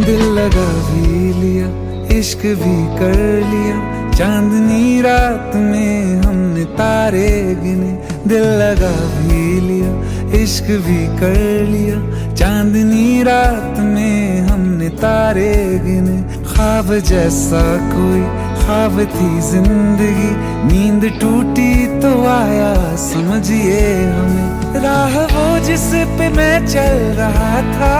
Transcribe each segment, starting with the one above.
दिल लगा भी लिया, इश्क भी कर लिया, चांदनी रात में हमने तारे गिने। दिल लगा भी लिया, इश्क भी कर लिया, चांदनी रात में हमने तारे गिने। ख्वाब जैसा कोई ख्वाब थी जिंदगी, नींद टूटी तो आया समझिए हमें। राह वो जिस पे मैं चल रहा था,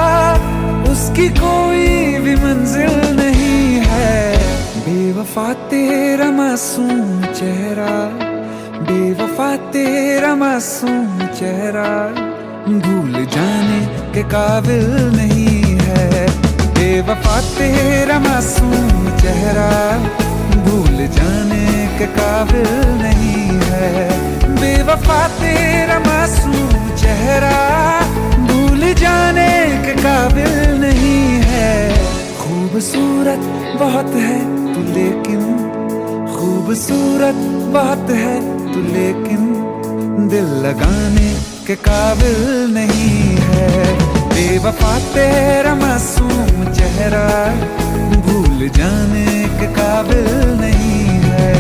उसकी कोई भी मंजिल नहीं है। बेवफा तेरा मासूम चेहरा, बेवफा तेरा मासूम चेहरा, भूल जाने के काबिल नहीं है। बेवफा तेरा मासूम चेहरा, भूल जाने के काबिल नहीं है। बेवफा तेरा मासूम चेहरा, भूल जाने के काबिल नहीं है। खूबसूरत बहुत है तू लेकिन, खूबसूरत बहुत है तू लेकिन, दिल लगाने के काबिल नहीं है। बेवफा तेरा मासूम चेहरा, भूल जाने के काबिल नहीं है।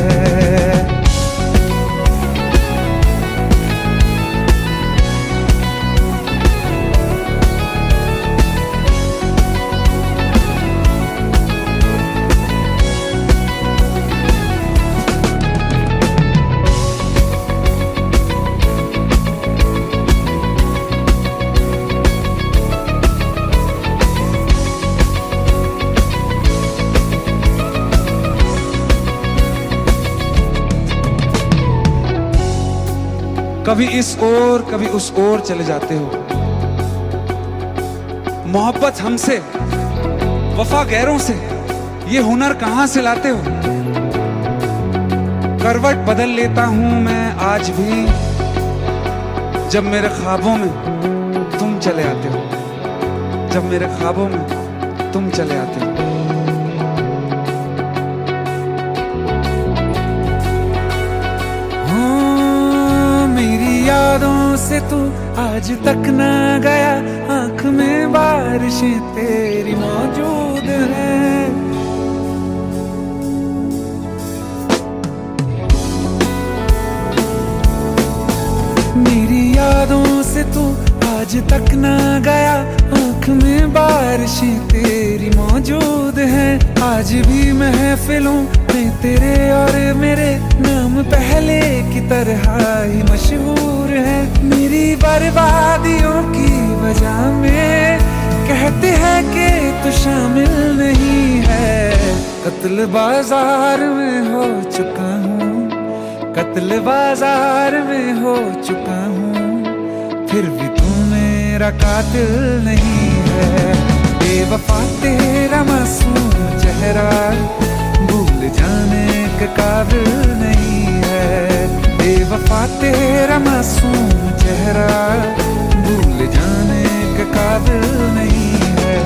कभी इस ओर कभी उस ओर चले जाते हो। मोहब्बत हमसे, वफा गैरों से, ये हुनर कहां से लाते हो। करवट बदल लेता हूं मैं आज भी, जब मेरे ख्वाबों में तुम चले आते हो, जब मेरे ख्वाबों में तुम चले आते हो। यादों से तू आज तक ना गया, आंख में बारिशें तेरी मौजूद हैं। मेरी यादों से तू आज तक ना गया, आंख में बारिशें तेरी मौजूद हैं। आज भी महफिलों में तेरे और मेरे नाम पहले की तरह ही मशहूर है। मेरी बर्बादियों की वजह में कहते हैं कि तू शामिल नहीं है। कत्ल बाजार में हो चुका हूँ, कत्ल बाजार में हो चुका हूँ, फिर भी तू मेरा कातिल नहीं है। बेवफा तेरा मासूम चेहरा, भूल जाने के काबिल नहीं है। बेवफा तेरा मासूम चेहरा, भूल जाने के काबिल नहीं है।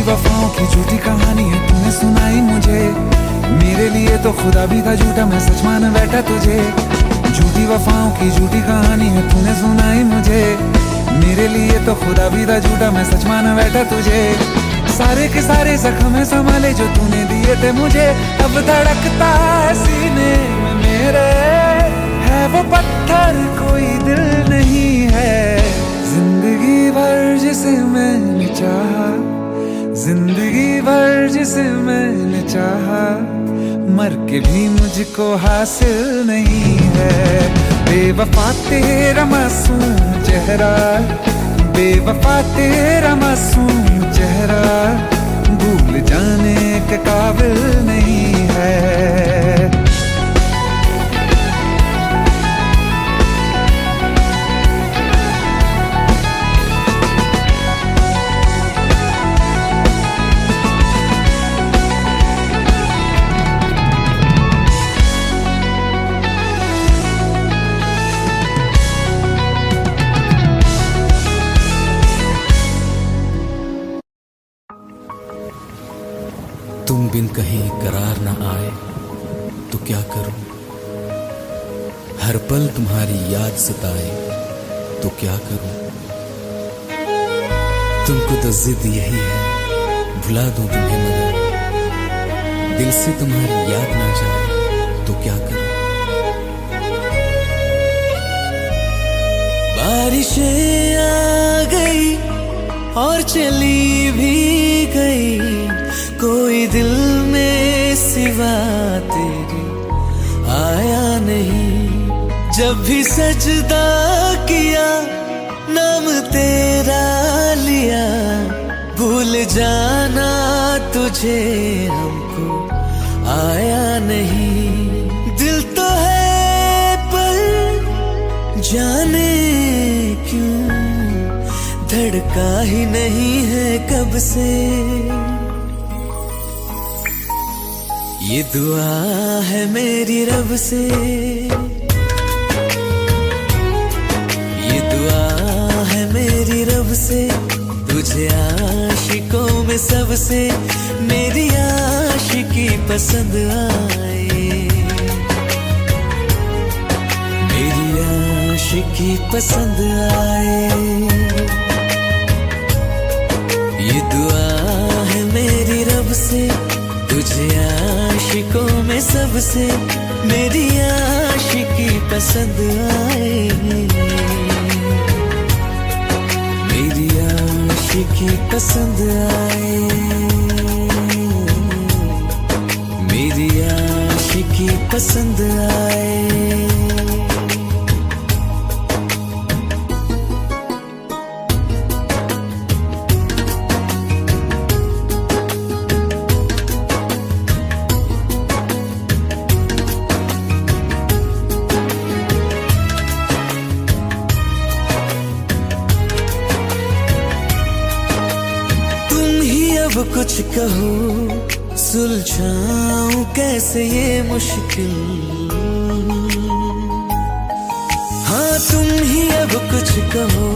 वफाओं की झूठी कहानी है तूने सुनाई मुझे, मेरे लिए तो खुदा भी था झूठा, मैं सच मान बैठा तुझे। झूठी वफाओं की झूठी कहानी है तूने सुनाई मुझे, मेरे लिए तो खुदा भी था झूठा, मैं सच मान बैठा तुझे। सारे के सारे जख्म संभाले जो तूने दिए थे मुझे, अब धड़कता है सीने में मेरे, है वो पत्थर कोई दिल नहीं है। जिंदगी भर जिसे मैंने चाहा, जिंदगी भर जिसे मैंने चाहा, मर के भी मुझको हासिल नहीं है। बेवफा तेरा मासूम चेहरा, बेवफा तेरा मासूम चेहरा, भूल जाने के काबिल नहीं है। तुम बिन कहीं करार न आए तो क्या करूं, हर पल तुम्हारी याद सताए तो क्या करूं। तुमको तो जिद यही है भुला दूं तुम्हें, मगर दिल से तुम्हारी याद ना जाए तो क्या करूं। बारिशें आ गई और चली भी गई, कोई दिल में सिवा तेरे आया नहीं। जब भी सजदा किया नाम तेरा लिया, भूल जाना तुझे हमको आया नहीं। दिल तो है पर जाने क्यों धड़का ही नहीं है कब से। ये दुआ है मेरी रब से, ये दुआ है मेरी रब से, तुझे आशिकों में सबसे मेरी आशिकी पसंद आए, मेरी आशिकी पसंद आए। ये दुआ है मेरी रब से, तुझे आशिकों में सबसे मेरी आशिकी पसंद आए, मेरी आशिकी पसंद आए, मेरी आशिकी पसंद आए। अब कुछ कहो सुलझाऊं कैसे ये मुश्किल, हाँ तुम ही अब कुछ कहो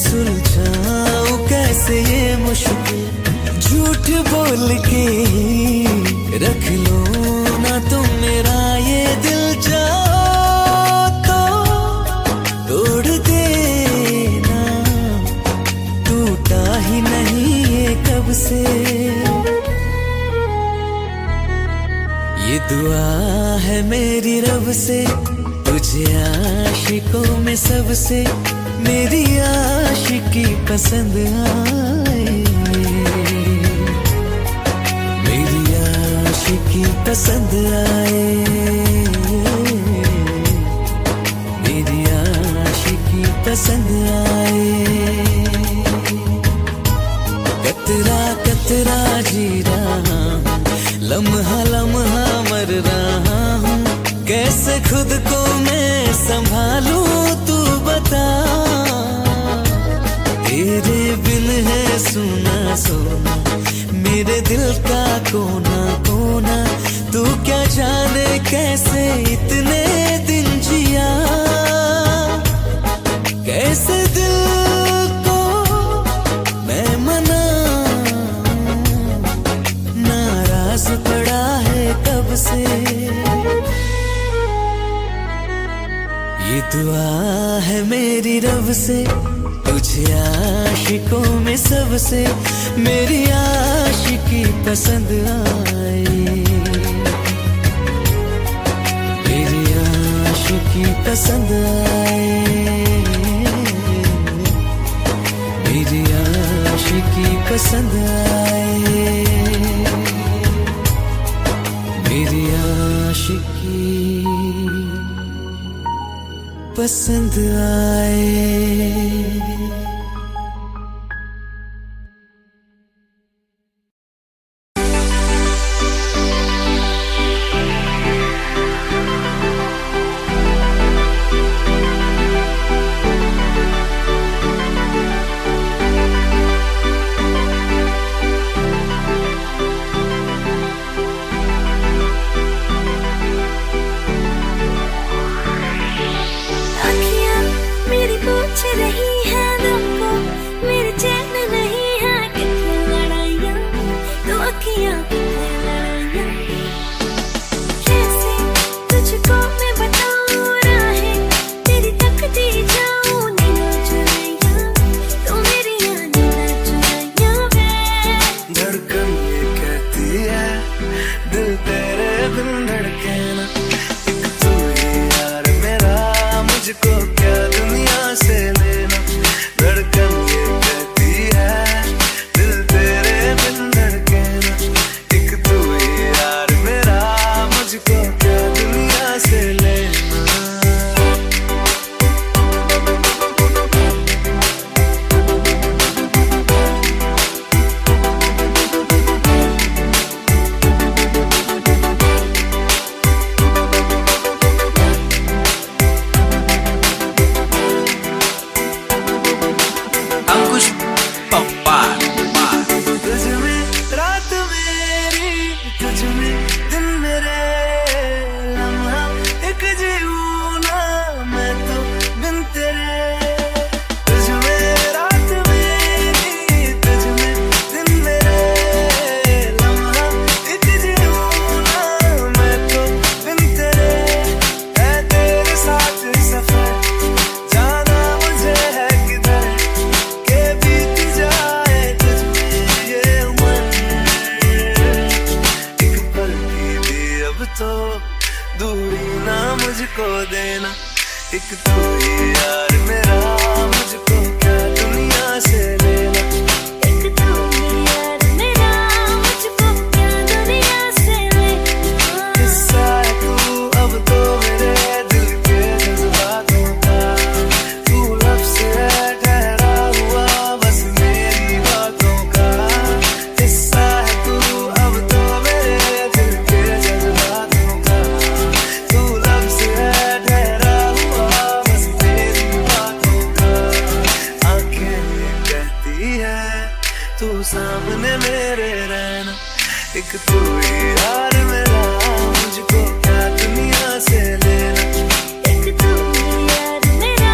सुलझाऊं कैसे ये मुश्किल। झूठ बोल के रख लो ना तुम मेरा ये दिल, जाओ तो तोड़ देना, टूटा ही नहीं कब से। ये दुआ है मेरी रब से, तुझे आशिकों में सबसे मेरी आशिकी पसंद आए, मेरी आशिकी पसंद आए, मेरी आशिकी पसंद आए। कतरा कतरा जी रहा हूँ, लम्हा लम्हा मर रहा हूँ, कैसे खुद को मैं संभालूं तू बता। तेरे बिन है सुना सोना मेरे दिल का कोना कोना, तू क्या जाने कैसे इतने दिन जिया, कैसे दिल पड़ा है कब से। ये दुआ है मेरी रब से, तुझे आशिकों में सबसे मेरी आशिकी पसंद आए, मेरी आशिकी पसंद आए, मेरी आशिकी पसंद आए, मेरी आशिकी पसंद आए। रही है एक तू ही यार मेरा, मुझको क्या दुनिया से लेना। एक तू ही यार मेरा, मुझको क्या दुनिया से लेना। किस्सा है तू अब तो मेरे दिल के जज्बातों का, तू लफ्ज़ है ठहरा हुआ बस मेरी बातों का। किस्सा है तू अब तो मेरे दिल के जज्बातों का, तू लफ्ज़ है ठहरा हुआ बस मेरी बातों का। आंखें कहती है तू सामने मेरे रहना, एक तू ही यार मेरा, मुझको क्या दुनिया से लेना। एक तू ही यार मेरा,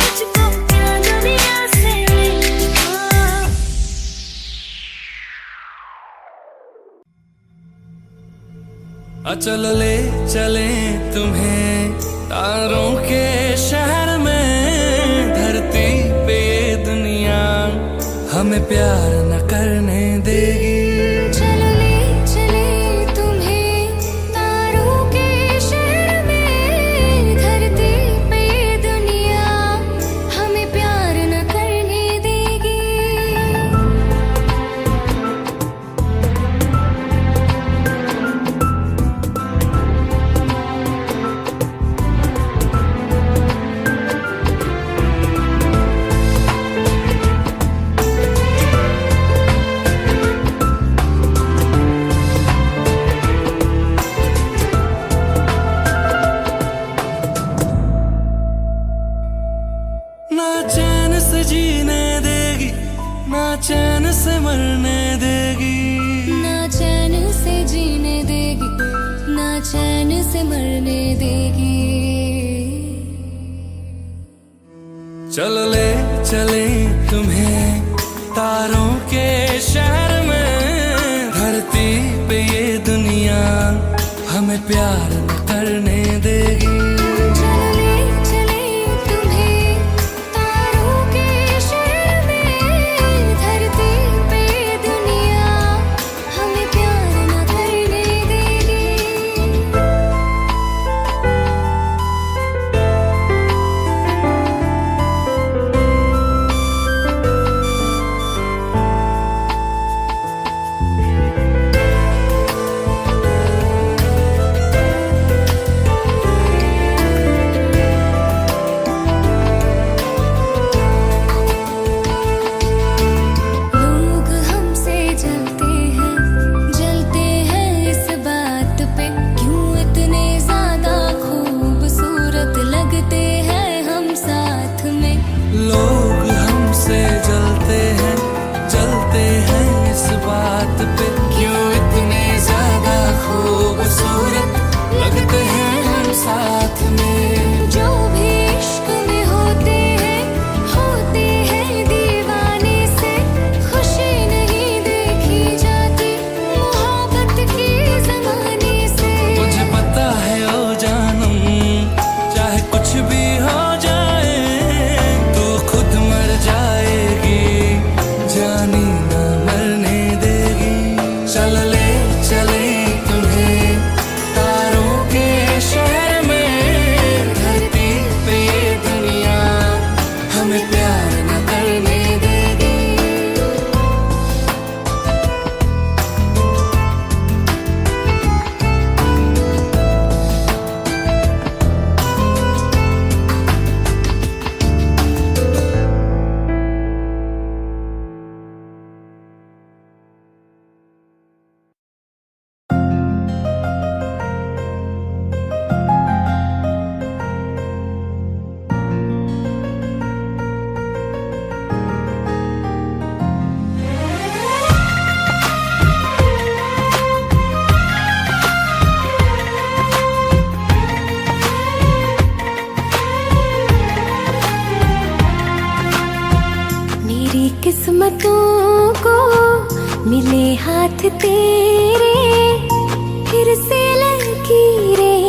मुझको क्या दुनिया से लेना। चल ले चले तुम्हें तारों के शहर में, धरती पे ये दुनिया हमें प्यार न करने देगी। चलो ले चले तुम्हें तारों के शहर में, धरती पे ये दुनिया हमें प्यार न करने देगी। ना चैन से जीने देगी, ना चैन से मरने देगी। ना चैन से जीने देगी, ना चैन से मरने देगी। चल ले चले तुम्हें तारों के शहर में, धरती पे ये दुनिया हमें प्यार न करने देगी। चलो ले चले तुम्हें तारों के शहर में, धरती पे ये दुनिया हमें प्यार न करने देगी। लोग हमसे जलते हैं इस बात पे, क्यों इतने ज्यादा खूबसूरत लगते हैं हम साथ में। लोग हमसे जलते हैं इस बात पे, क्यों इतने ज्यादा खूबसूरत लगते हैं हम साथ में। जो भी इश्क में होते हैं दीवाने से, खुशी नहीं देखी जाती मोहब्बत के जमाने से। मुझे पता है ओ जानम, चाहे कुछ भी हो जाए, तू खुद मर जाएगी, जानी न मरने देगी। चल ले चले तुम्हें तारों के शहर में, धरती पे ये दुनिया हमें प्यार न करने देगी। मेरी किस्मतों को मिले हाथ तेरे, फिर से लकीरें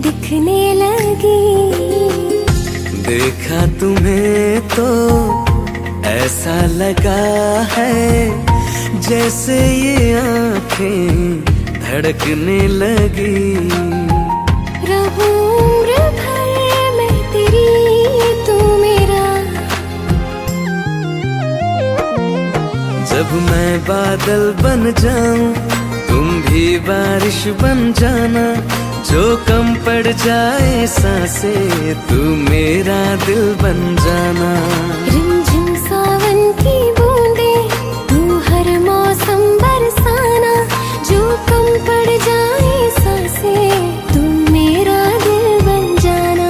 दिखने लगी। देखा तुम्हें तो ऐसा लगा है, जैसे ये आंखें धड़कने लगी। रहूं उम्र भर में जब मैं बादल बन जाऊं तुम भी बारिश बन जाना, जो कम पड़ जाए सांसें तू मेरा दिल बन जाना। रिमझिम सावन की बूंदे तू हर मौसम बरसाना, जो कम पड़ जाए सांसें तू मेरा दिल बन जाना।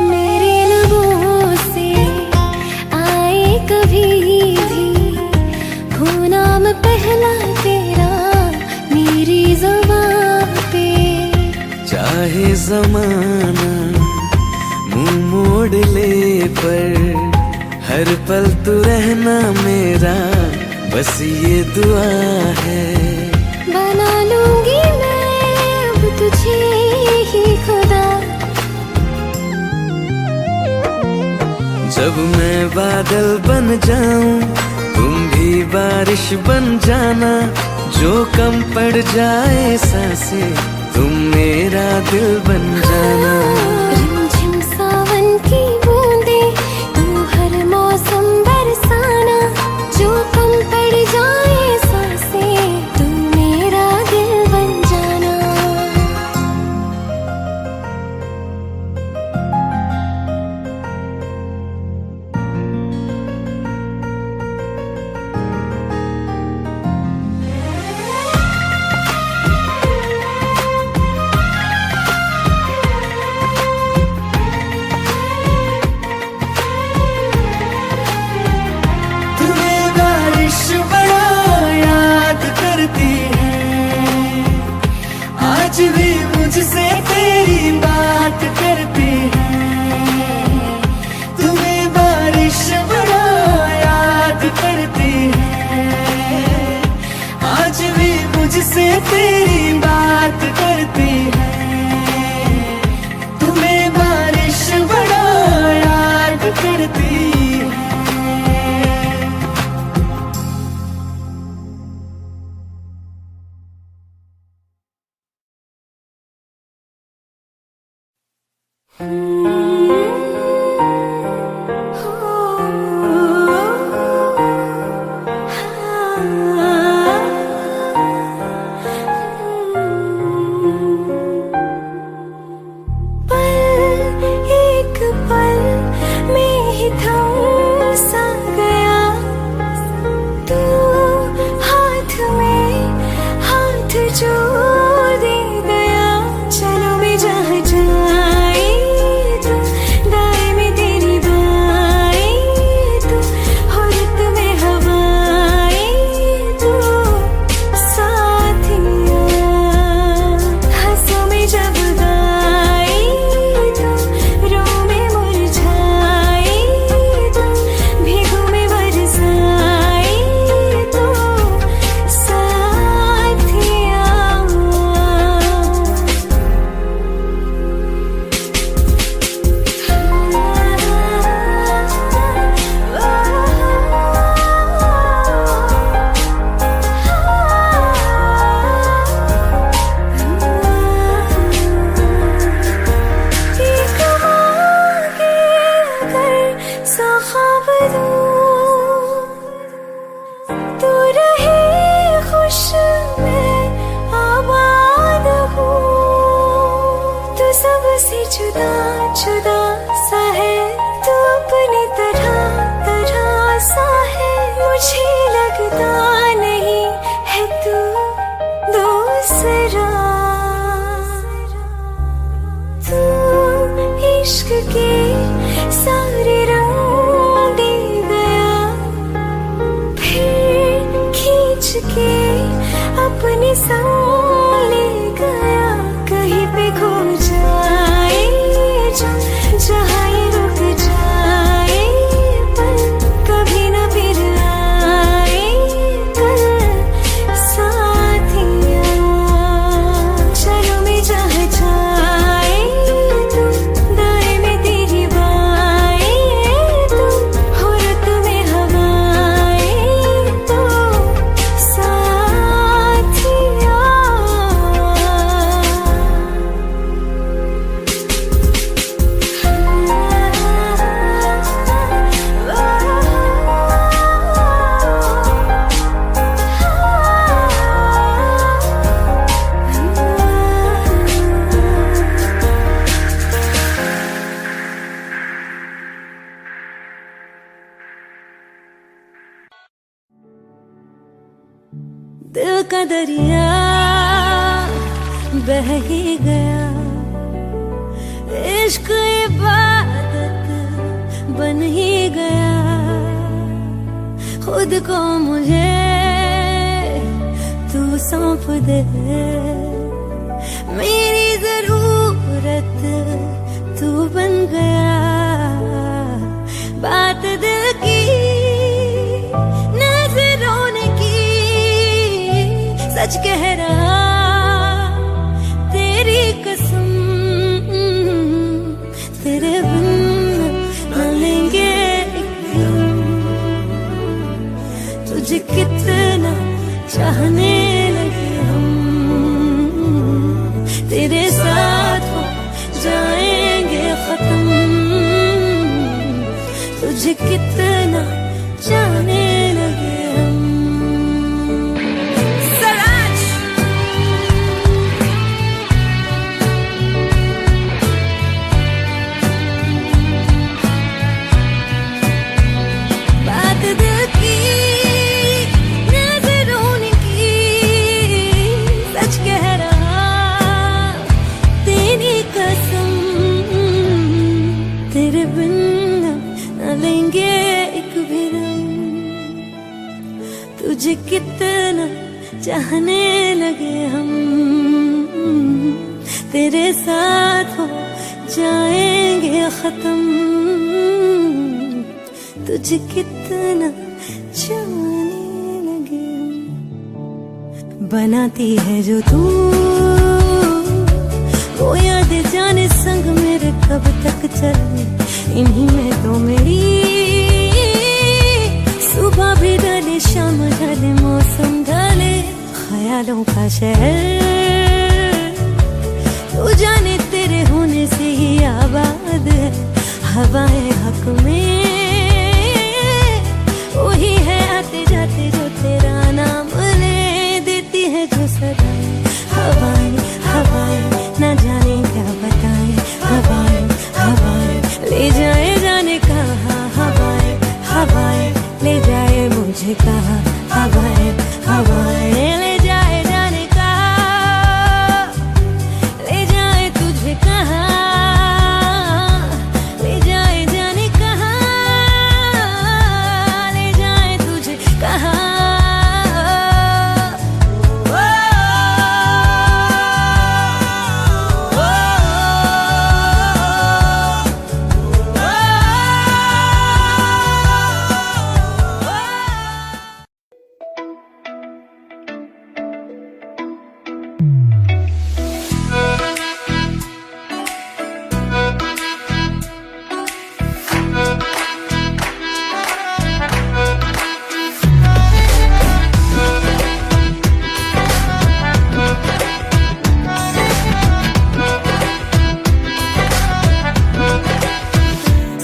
मेरे लबों से आए कभी भी हो नाम पहला तेरा मेरी ज़ुबान पे। चाहे जमाना मुंह मोड़ ले पर हर पल तू रहना मेरा, बस ये दुआ है। बना लूंगी मैं अब तुझे ही खुदा। जब मैं बादल बन जाऊं तुम भी बारिश बन जाना, जो कम पड़ जाए सांसें तुम मेरा दिल बन जाना। रिमझिम सावन की बूंदे तू हर मौसम बरसाना, जो कम पड़ जाए सांसें तू मेरा दिल बन जाना। तुम्हें बारिश बड़ा याद करती है, आज भी मुझसे तेरी बात करती है। तुम्हें बारिश बड़ा याद करती है, आज भी मुझसे तेरी बात करती है। तुम्हें बारिश बड़ा याद करती है। एक पल में ही थम सा गया, तू हाथ में हाथ जो दे गया। चलो भी जहाँ जाए जो का दरिया बह ही गया, इश्क इबादत बन ही गया। खुद को मुझे तू सौंप दे, मेरी जरूरत तू बन गया। बात दिल की नजरों ने की, सच कह रहा तेरी कसम, तेरे बिन न लेंगे एक दम। तुझे कितना चाहने लगे हम, तेरे साथ हो जाएंगे खत्म। तुझे कितना चाहने लगे हम। सराज बात दिल की नजरों ने की, सच कह रहा तेरी कसम, तेरे बिन न लेंगे एक भी दम। तुझे कितना चाहने लगे हम, तेरे साथ हो जाएंगे खत्म। तुझे कितना चाहने लगे हम। बनाती है जो तू वो याद जाने संग मेरे कब तक चले, इन्हीं में तो मेरी सुबह भी ढले शाम ढले मौसम ढले। ख्यालों का शहर तू जाने तेरे होने से ही आबाद है। हवाएं हक में वही है आते जाते जो तेरा नाम ले देती है जो सदा। हवाएं हवाएं न जाने क्या बताएं, हवाएं हवाएं ले जाए जाने कहा। हवाएं हवाएं ले जाए मुझे कहा, हवाएं हवाएं ले जाए जाने कहा। ले जाए तुझे कहा, ले जाए जाने कहा, ले जाए तुझे कहा।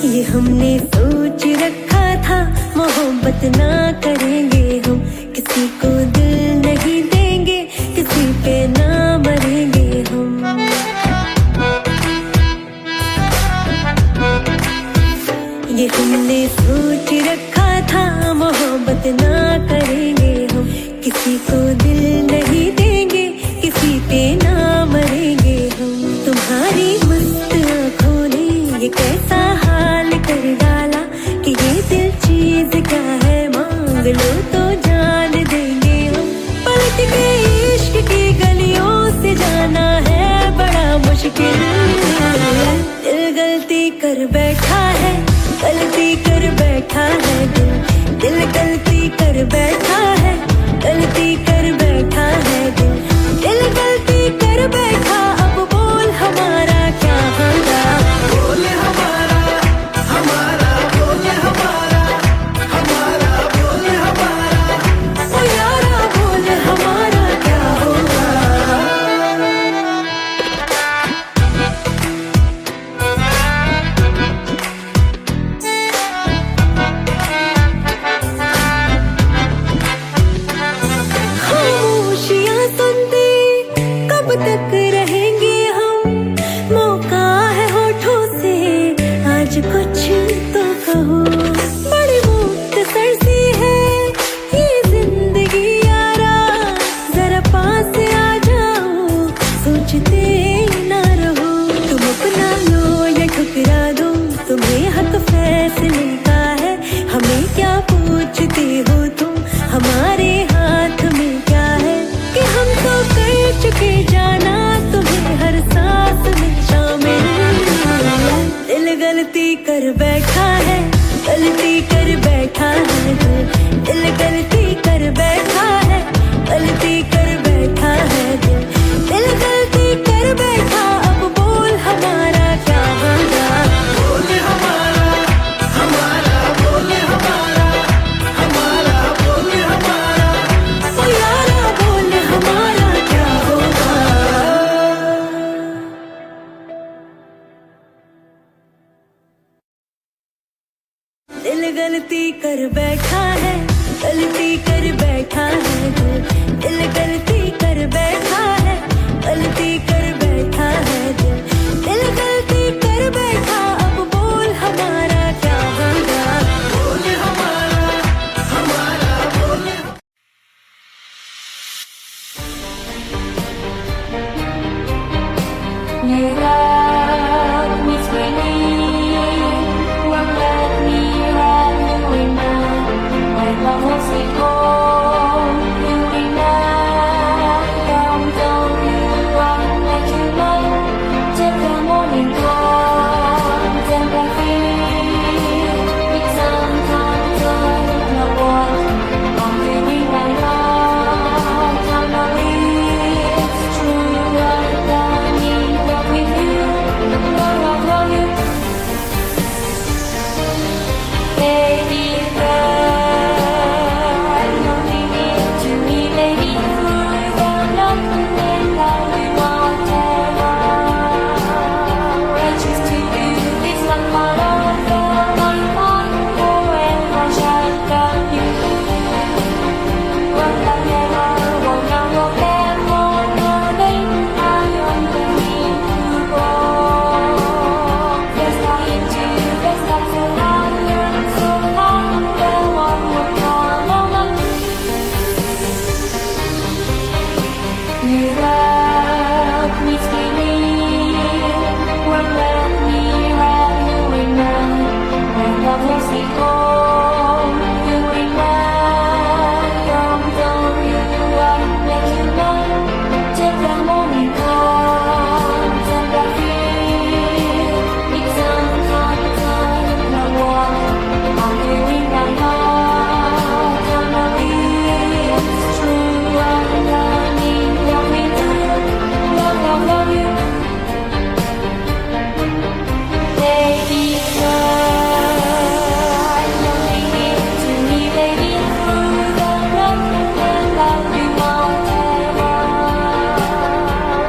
ये हमने सोच रखा था मोहब्बत ना करेंगे हम, किसी को दिल नहीं देंगे, किसी पे ना मरेंगे हम। ये हमने सोच रखा था मोहब्बत ना करेंगे हम, किसी को दिल नहीं देंगे, किसी पे ना मरेंगे हम। तुम्हारी मस्त आँखों ने ये कैसा हाल कर डाला कि ये दिल चीज क्या है, मांग लो तो जान देंगे हम। पलट के इश्क की गलियों से जाना है बड़ा मुश्किल। दिल गलती कर बैठा है, गलती कर बैठा है दिल, दिल गलती कर बैठा है, गलती कर बैठा है दिल, दिल गलती कर बैठा। अब बोल हमारा क्या होगा, बोल हमारा हमारा बोल हमारा हमारा बोल हमारा। ओ यारा बोल हमारा क्या होगा। खामोशियां सुनते कब तक रहेंगे हम, मौका है होठों से आज कुछ तो कहो। बड़ी मुख्तसर सी है ये जिंदगी यारा, जरा गलती कर बैठा है, गलती कर बैठा है दिल गलती कर बैठा है, गलती कर बैठा है दिल गलती कर बैठा। अब बोल हमारा क्या होगा, बोल हमारा बोल। You love me sweetly, won't let me have you in mind. When love was gone, you in don't you want let you know. Till the morning comes and I feel it sometimes I don't know what I'm doing right now. I know it's true, I need love with you, love you, baby girl. I know you need to me, baby. Through the night and love we want ever. I choose to do this one part of the night on forever. Shall love you. Won't love never, won't love no more, babe. I am the need to go. Let's fly into the sky so higher, so high. The one will come along. You love me sweetly, won't let me have you in mind. When love was gone, you in mind. Don't you want let you know. Till the morning comes and I feel it's sometimes I don't know what I'm doing right now. I know it's true, I need love with you, love you, baby girl. I know you need to me, baby. Through the night and love we want ever.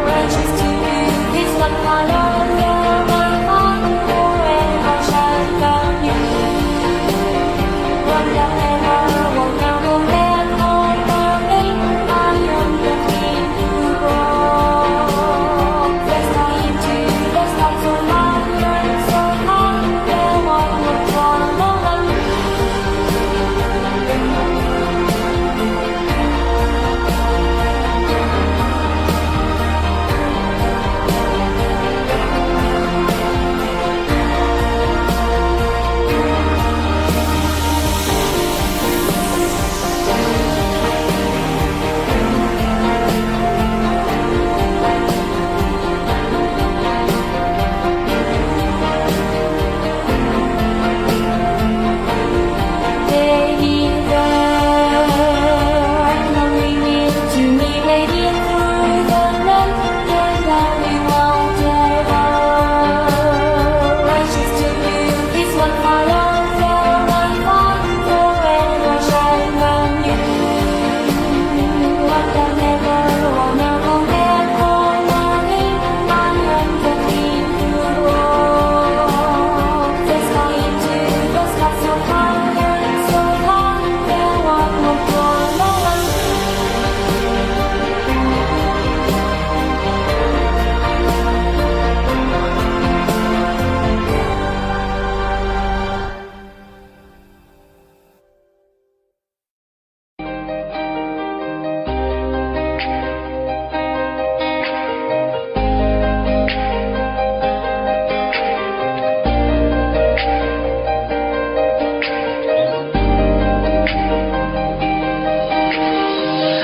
I choose to do this one part of the night on forever. Shall love you. Won't love never, won't love no more, babe. I am the king to go. Let's fly into the sky so higher, so high. The one will come along. Baby girl, I know you need to me, baby. Through the night and love we want ever. I choose to do this one part of the night on forever. Shall love you. Won't love never, won't never get more loving. I am the king to go. Let's fly into the sky so higher, so high. The one will come along.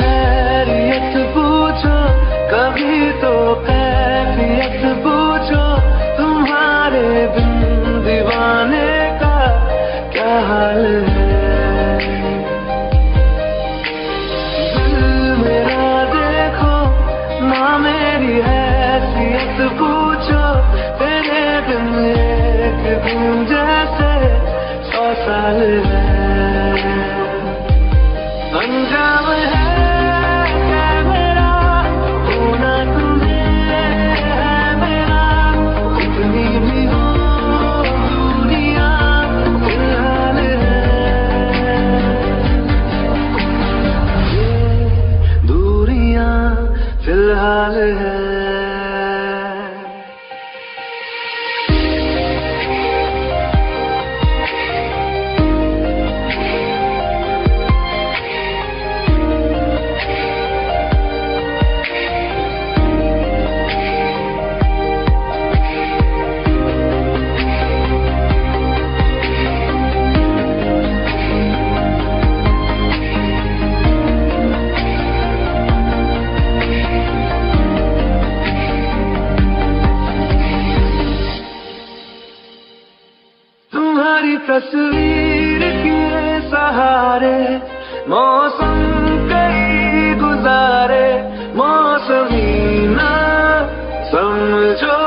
खैरियत पूछो कभी तो कैफियत पूछो, तुम्हारे बिन दीवाने का क्या हाल है। दिल मेरा देखो ना मेरी हैसियत पूछो, तेरे बिन एक दिन जैसे 100 साल है। अंजाम है मेरा होना तुम्हें है मेरा, कितनी भी हो दुनिया फिलहाल है। फिलहाल है। तुम्हारी तस्वीर के सहारे मौसम कई गुजारे, मौसमी ना समझो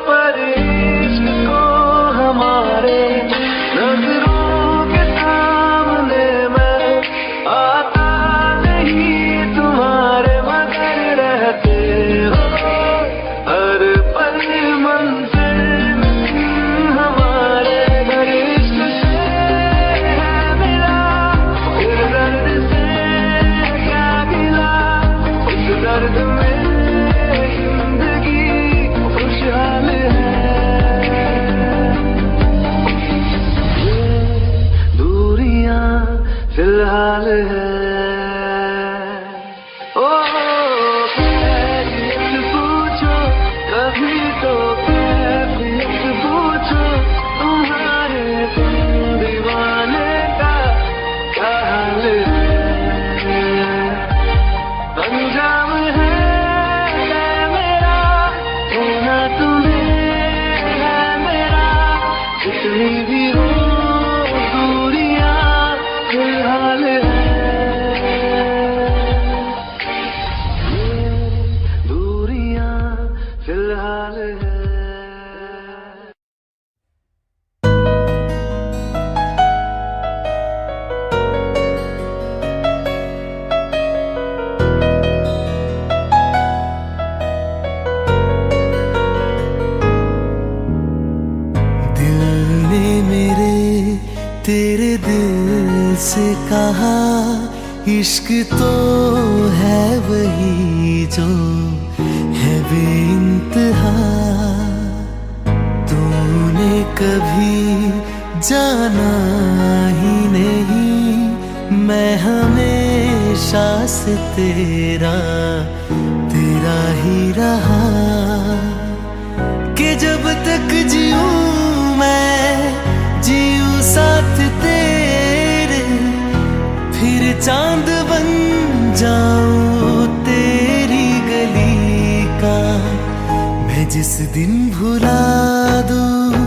पर इश्क को हमारे, नजरों के सामने मैं आता नहीं तुम्हारे, मगर रहते हो हर पल मंजिल हमारे। दर्द में जिंदगी खुशहाल है। ये दूरियां फिलहाल है। ओ कैफियत पूछो कभी तो कैफियत पूछो, तुम्हारे दीवाने का क्या हाल है। अंजाम है मेरा होना तुम्हें है मेरा, जितनी भी हो दूरियां फिलहाल है। ये दूरियां फिलहाल है। तेरे दिल से कहा इश्क तो है वही जो है बेइंतहा, तूने कभी जाना ही नहीं, मैं हमेशा से तेरा ही रहा, कि जब तक जीऊं मैं जीऊं साथ तेरे, फिर चांद बन जाऊं तेरी गली का। मैं जिस दिन भुला दूं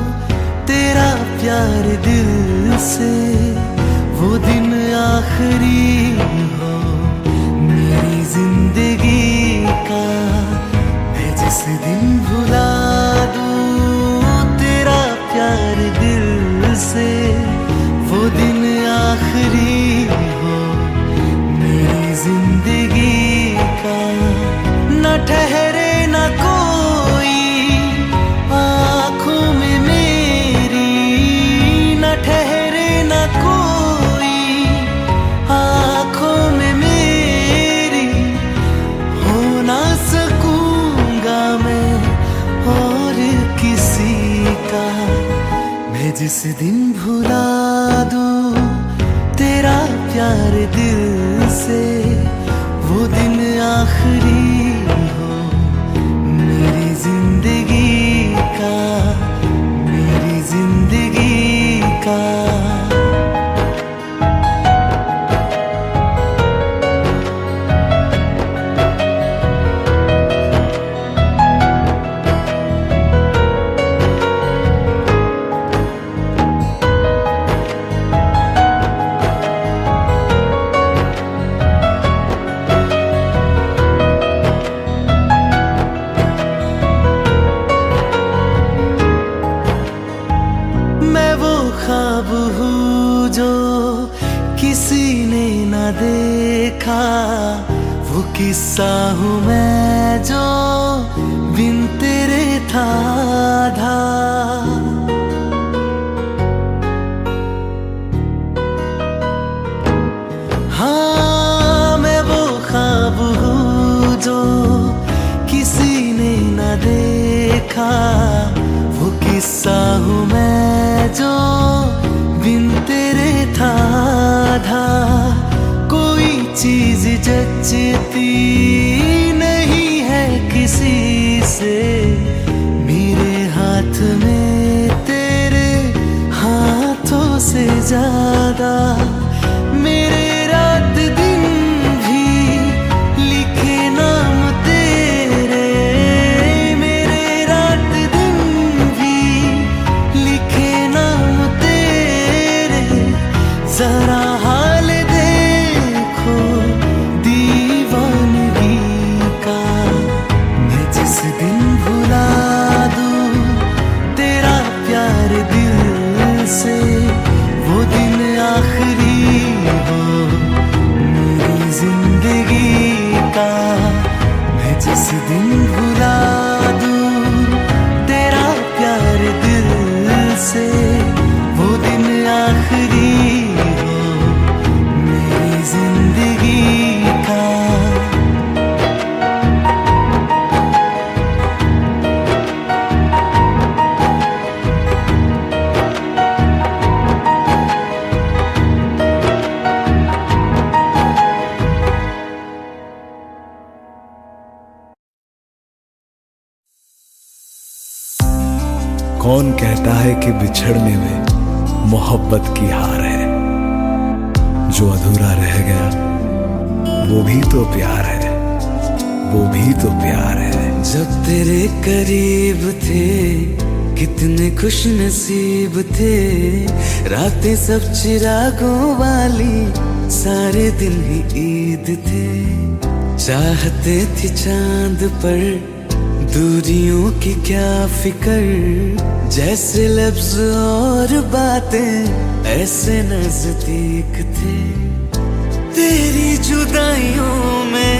तेरा प्यार दिल से, वो दिन आखिरी हो मेरी जिंदगी का। मैं जिस दिन भुला दूं तेरा प्यार दिल से, वो दिन आखिरी हो मेरी जिंदगी का। न ठहरे न कोई आँखों में मेरी, न ठहरे न कोई आँखों में मेरी, हो ना सकूंगा मैं और किसी का। मैं जिस दिन भुला दूं तेरा प्यार दिल से, वो दिन आखिरी हो मेरी जिंदगी का, मेरी जिंदगी का। था वो किस्सा हूँ मैं जो बिन तेरे था आधा। कोई चीज जचती नहीं है किसी से मेरे हाथ में तेरे हाथों से ज्यादा। मेरे रात दिन भी लिखे नाम तेरे, मेरे रात दिन भी लिखे नाम तेरे। जरा हाल देखो दीवानगी का, मैं जिस दिन भुला दूं तेरा प्यार दिल से, वो दिन आखिरी हो मेरी जिंदगी का। मैं जिस दिन भुला दूं तेरा प्यार दिल से, वो दिन आखिरी हो मेरी जिंदगी का। कौन कहता है कि बिछड़ने में मोहब्बत की हार है, जो अधूरा रह गया वो भी तो प्यार है, वो भी तो प्यार है। जब तेरे करीब थे कितने खुश नसीब थे, रातें सब चिरागों वाली सारे दिन ही ईद थे। चाहते थे चांद पर दूरियों की क्या फिकर, जैसे लफ्ज और बातें ऐसे नजदीक थे। तेरी जुदाइयों में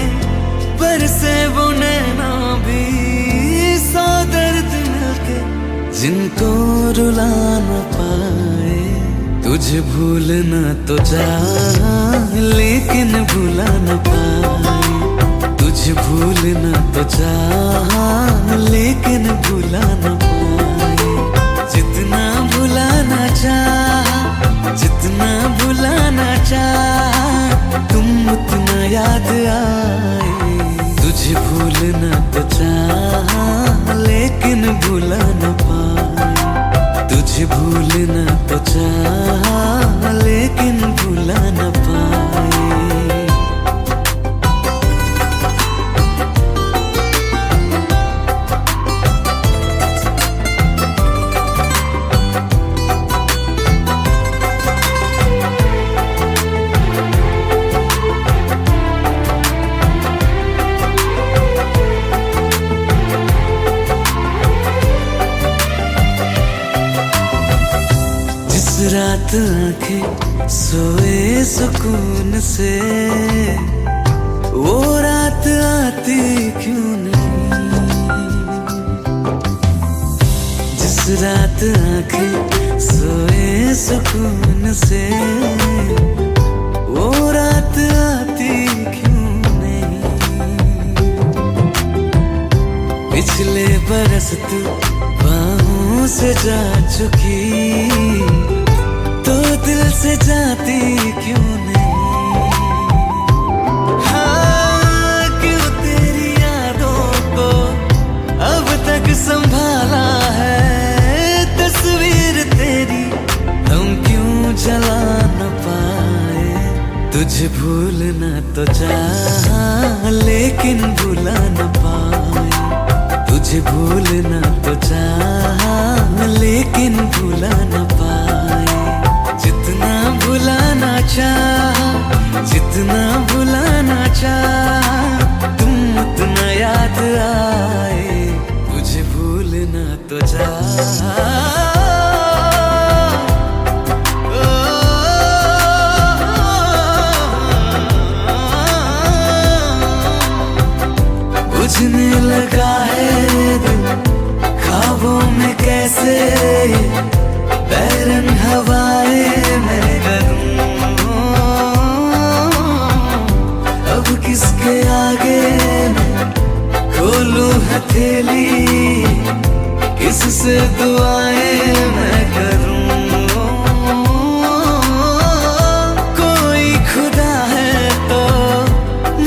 बरसे वो नैना भी, सौ दर्द मिलके जिनको रुला न पाए। तुझे भूलना तो चाह लेकिन भुला न पाए, तुझे भूलना तो चाह लेकिन भुला न पाए। जितना भुलाना चाह, जितना भुलाना चाह, तुम उतना याद आए। तुझे भूलना तो चाह लेकिन भुला न पाए, तुझे भूलना तो चाह लेकिन भुला न पाए। रात आंखें सोए सुकून से, वो रात आती क्यों नहीं। जिस रात आंखें सोए सुकून से, वो रात आती क्यों नहीं। पिछले बरस तू बाहों से जा चुकी, तो दिल से जाती क्यों नहीं। हाँ, क्यों तेरी यादों को अब तक संभाला है, तस्वीर तेरी हम क्यों जला न पाए। तुझे भूलना तो चाह लेकिन भुला न पाए, तुझे भूलना तो चाह लेकिन भुला न पाए। जितना भुलाना चाह, जितना भुलाना चाह, तुम उतना याद आए। तुझे भूलना तो चाह, बुझने लगा है दिल ख्वाबों में कैसे, बैरन हवाएं मैं करूं। अब किसके आगे मैं खोलूं हथेली, किससे दुआएं मैं करूं? कोई खुदा है तो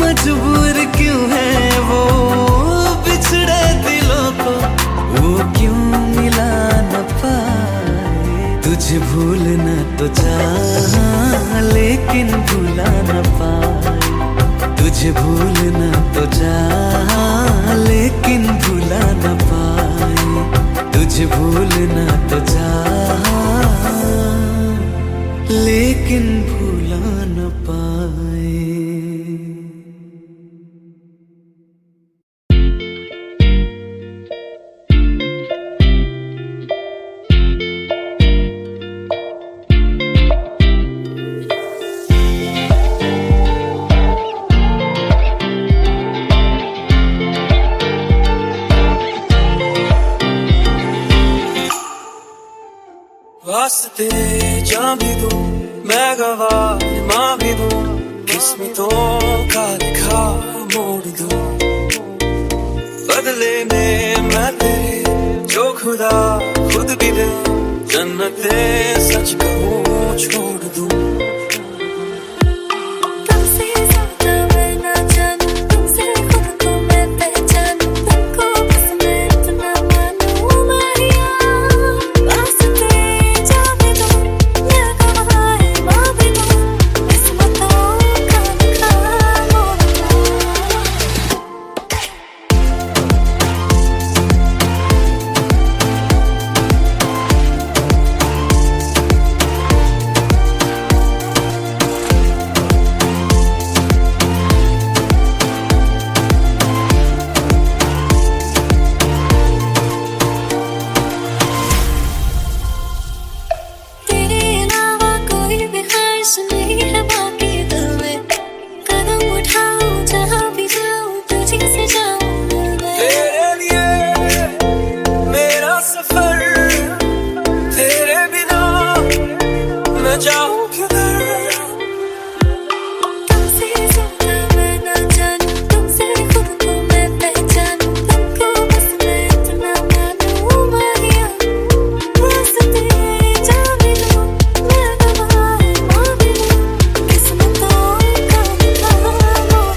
मजबूर क्यों है वो बिछड़े दिलों को वो क्यों मिला न पाए? तुझे भूलना तो चाहा लेकिन भूला न पाए। तुझे भूलना तो चाहा लेकिन भूला न पाए। तुझे भूलना तो चाहा लेकिन भूला न पाए। वास्ते जान भी दूं मैं गवाह मां भी दूं किस्मतों का लिखा मोड़ दूं बदले में मैं तेरे जो खुदा खुद भी दे जन्नते सच कहूं छोड़ दूं। तुमसे ज्यादा मैं ना जानूं तुमसे खुद को मैं पहचानूं तुमको बस मैं इतना मानूं मारिया वास्ते जाने दो मैं गवाह मां भी दूं किस्मतों का लिखा मोड़ दूं। तेरे अलावा कोई भी ख्वाहिश नहीं है बाकी दिल में कदम उठाऊं जहाँ भी जाऊं तुझे से जाऊं मैं। तेरे लिए मेरा सफर तेरे बिना मैं जाऊं किधर? तुमसे ज्यादा मैं ना जानूं तुमसे खुद को मैं पहचानूं तुमको बस मैं इतना मानूं मारिया वास्ते जाने दो मैं गवाह मां भी दूं किस्मतों का लिखा मोड़ दूं।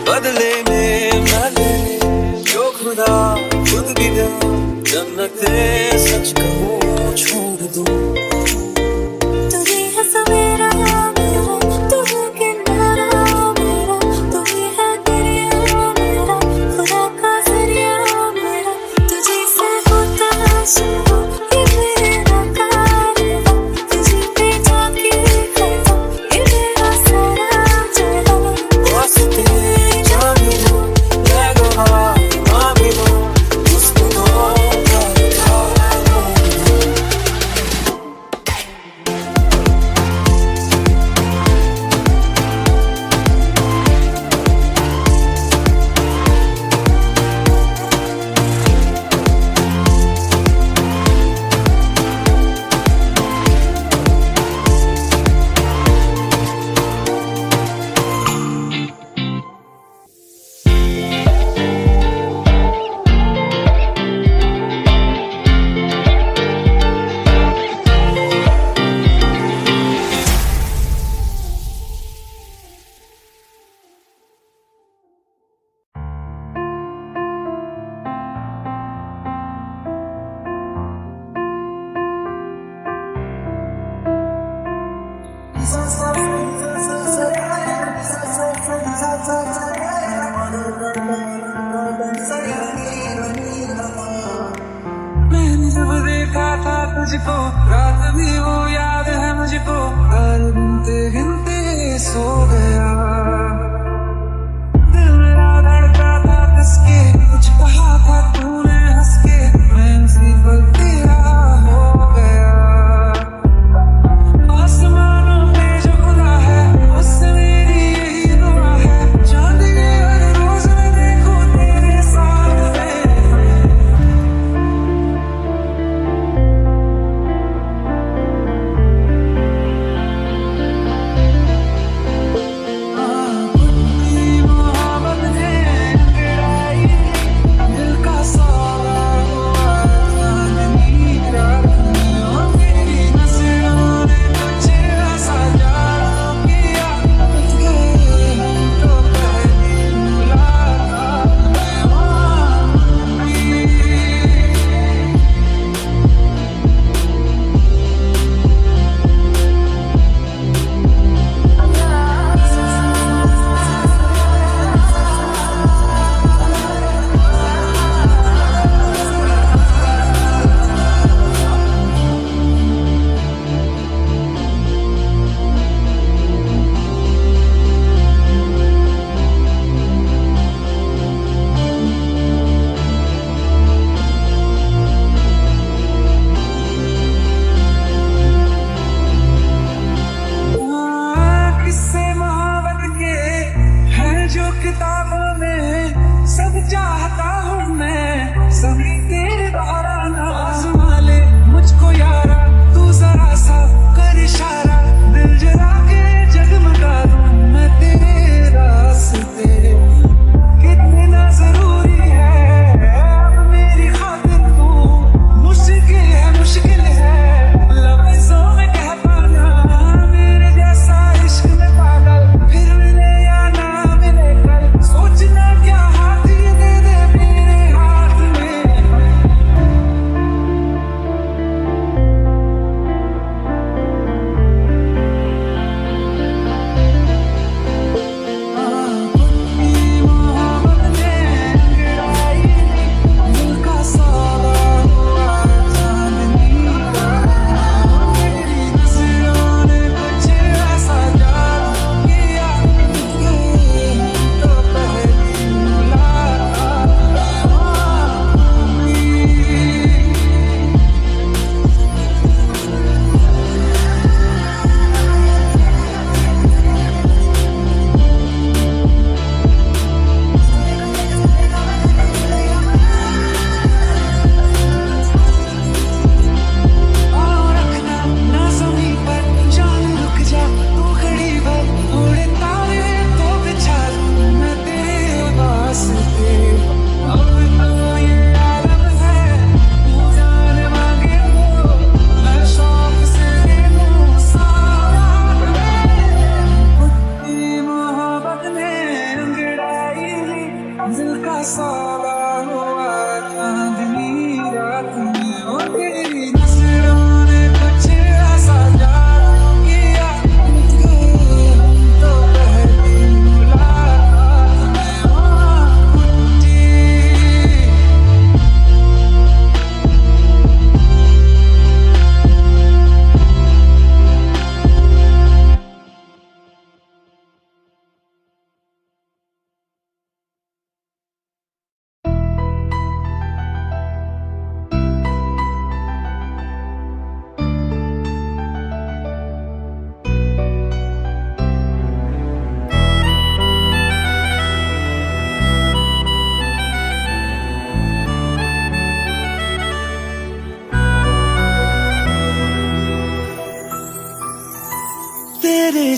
बदले में मैं तेरे जो खुदा खुद भी दे जन्नते सच कहूं छोड़ दूं। तू ही है सवेरा मेरा तू है किनारा मेरा तू ही है दरिया मेरा खुदा का जरिया मेरा तुझे से होता शुरू ये मेरा कारवां तुझे पे जाके खड़ा ये मेरा सारा जहां। वास्ते जान भी दूं मैं गवाह मां भी दूं किस्मतों का लिखा मोड़ दूं। मैंने जब देखा था तुझको रात भी वो याद है मुझको हर गिनते गिनते सो गया दिल मेरा धड़का था कसके कुछ कहा था तूने हंस के मैं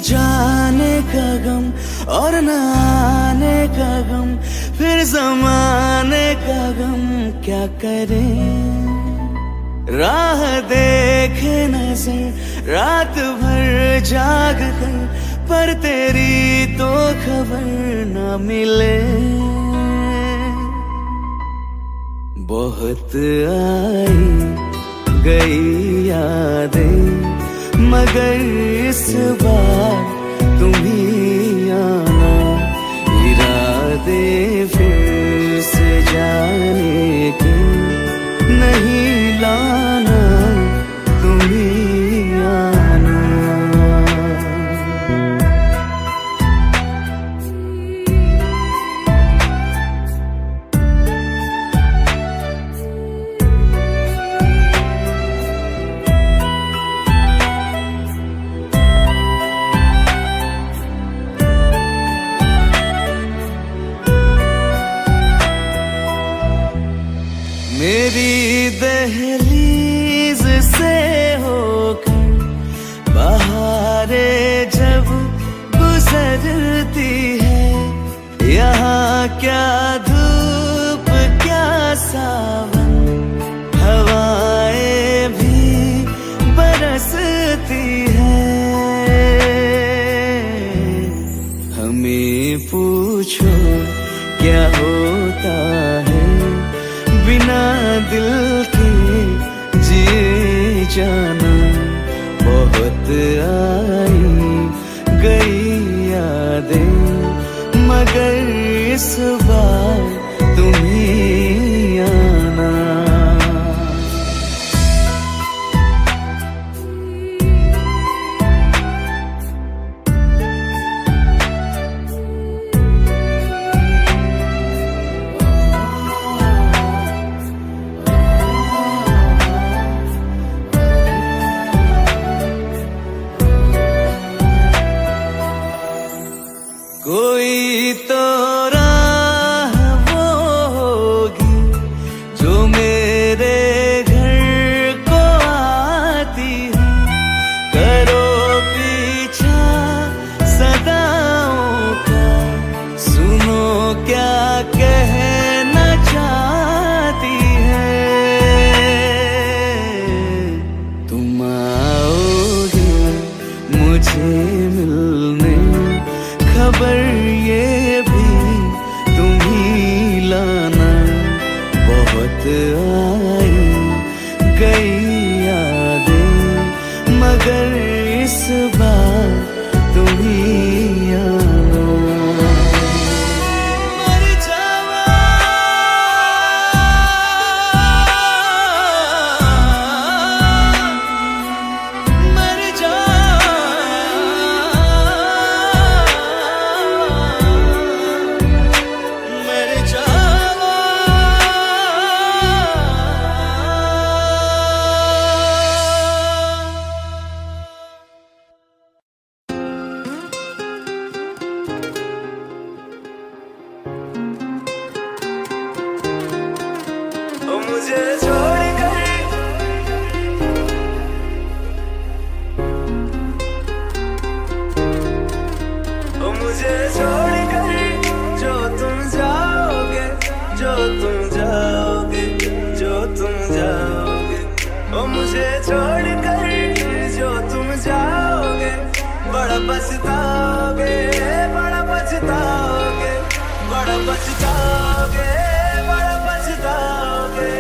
जाने का गम और न आने का गम, फिर जमाने का गम क्या करें। राह देखे नजर रात भर जाग कर, पर तेरी तो खबर न मिले। बहुत आई गई यादें, मगर इस बार तुम ही आना। इरादे फिर से जाने के नहीं लाना, तुम ही आना। मेरी दहलीज से होकर बहारें जब गुजरती है, यहाँ क्या धूप क्या सावन, हवाएं भी बरसती है। हमें पूछो क्या होता है बिना दिल के जिए जाना। बहुत आई गई यादें, मगर इस बार तुम ही आना। कोई तो राह वो होगी जो मेरे घर को आती है। करो पीछा सदाओं का, सुनो क्या कहना चाहती है। तुम आओगे मुझे मिलने, खबर ये भी तुम ही लाना। बहुत आई गई यादें, मगर इस बार तुम ही आना। मर जावा मर जा मुझे छोड़कर मुझे छोड़कर जो तुम जाओगे, जो तुम जाओगे, जो तुम जाओगे। मुझे छोड़कर जो तुम जाओगे, बड़ा पछताओगे, बड़ा पछताओगे, बड़ा पछताओगे, बड़ा पछताओगे।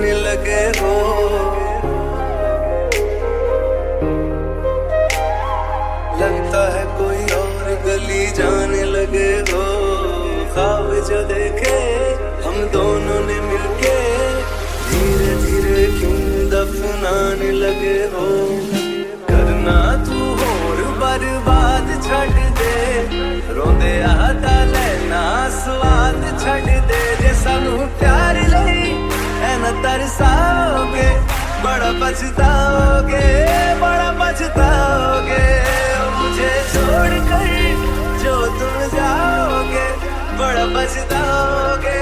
आने लगे हो। लगता है कोई और गली जाने लगे हो। ख्वाब जो देखे हम दोनों ने मिलके धीरे धीरे क्यों दफनाने लगे हो। करना तू और बर्बाद छड़ दे, रोंदे आता लेना स्वाद छड़ दे। जे सानू प्यार लई है न तरसाओगे, बड़ा पछताओगे, बड़ा पछताओगे। मुझे छोड़ कर जो तुम जाओगे, बड़ा पछताओगे,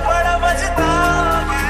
बड़ा पछताओगे।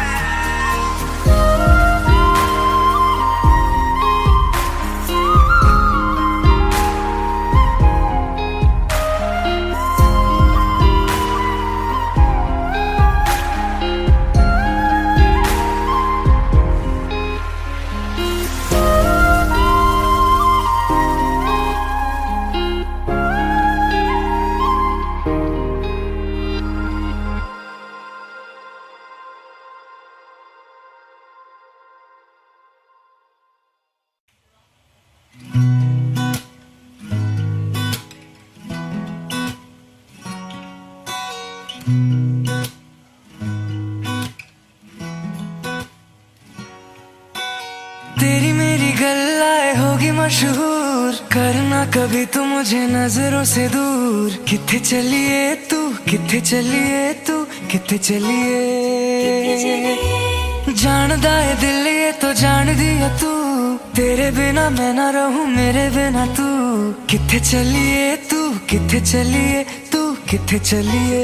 तेरी मेरी गल्लाए होगी मशहूर, करना कभी तू मुझे नजरों से दूर। किथे चलिए तू, किथे चलिए तू, किथे चलिए। जानदा है दिल ये तो जान दिया तू, तेरे बिना मैं ना रहूं मेरे बिना तू। किथे चलिए तू, किथे चलिए तू, किथे चलिए।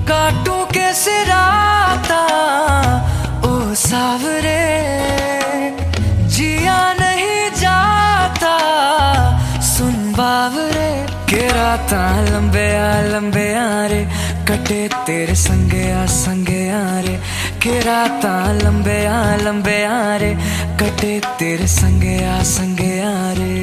काटूं कैसे राता ओ सावरे, जिया नहीं जाता सुन बावरे। के राता लंबे आ रे, कटे तेरे संगे आ रे। के राता लंबे आ रे, कटे तेरे संगे आ रे।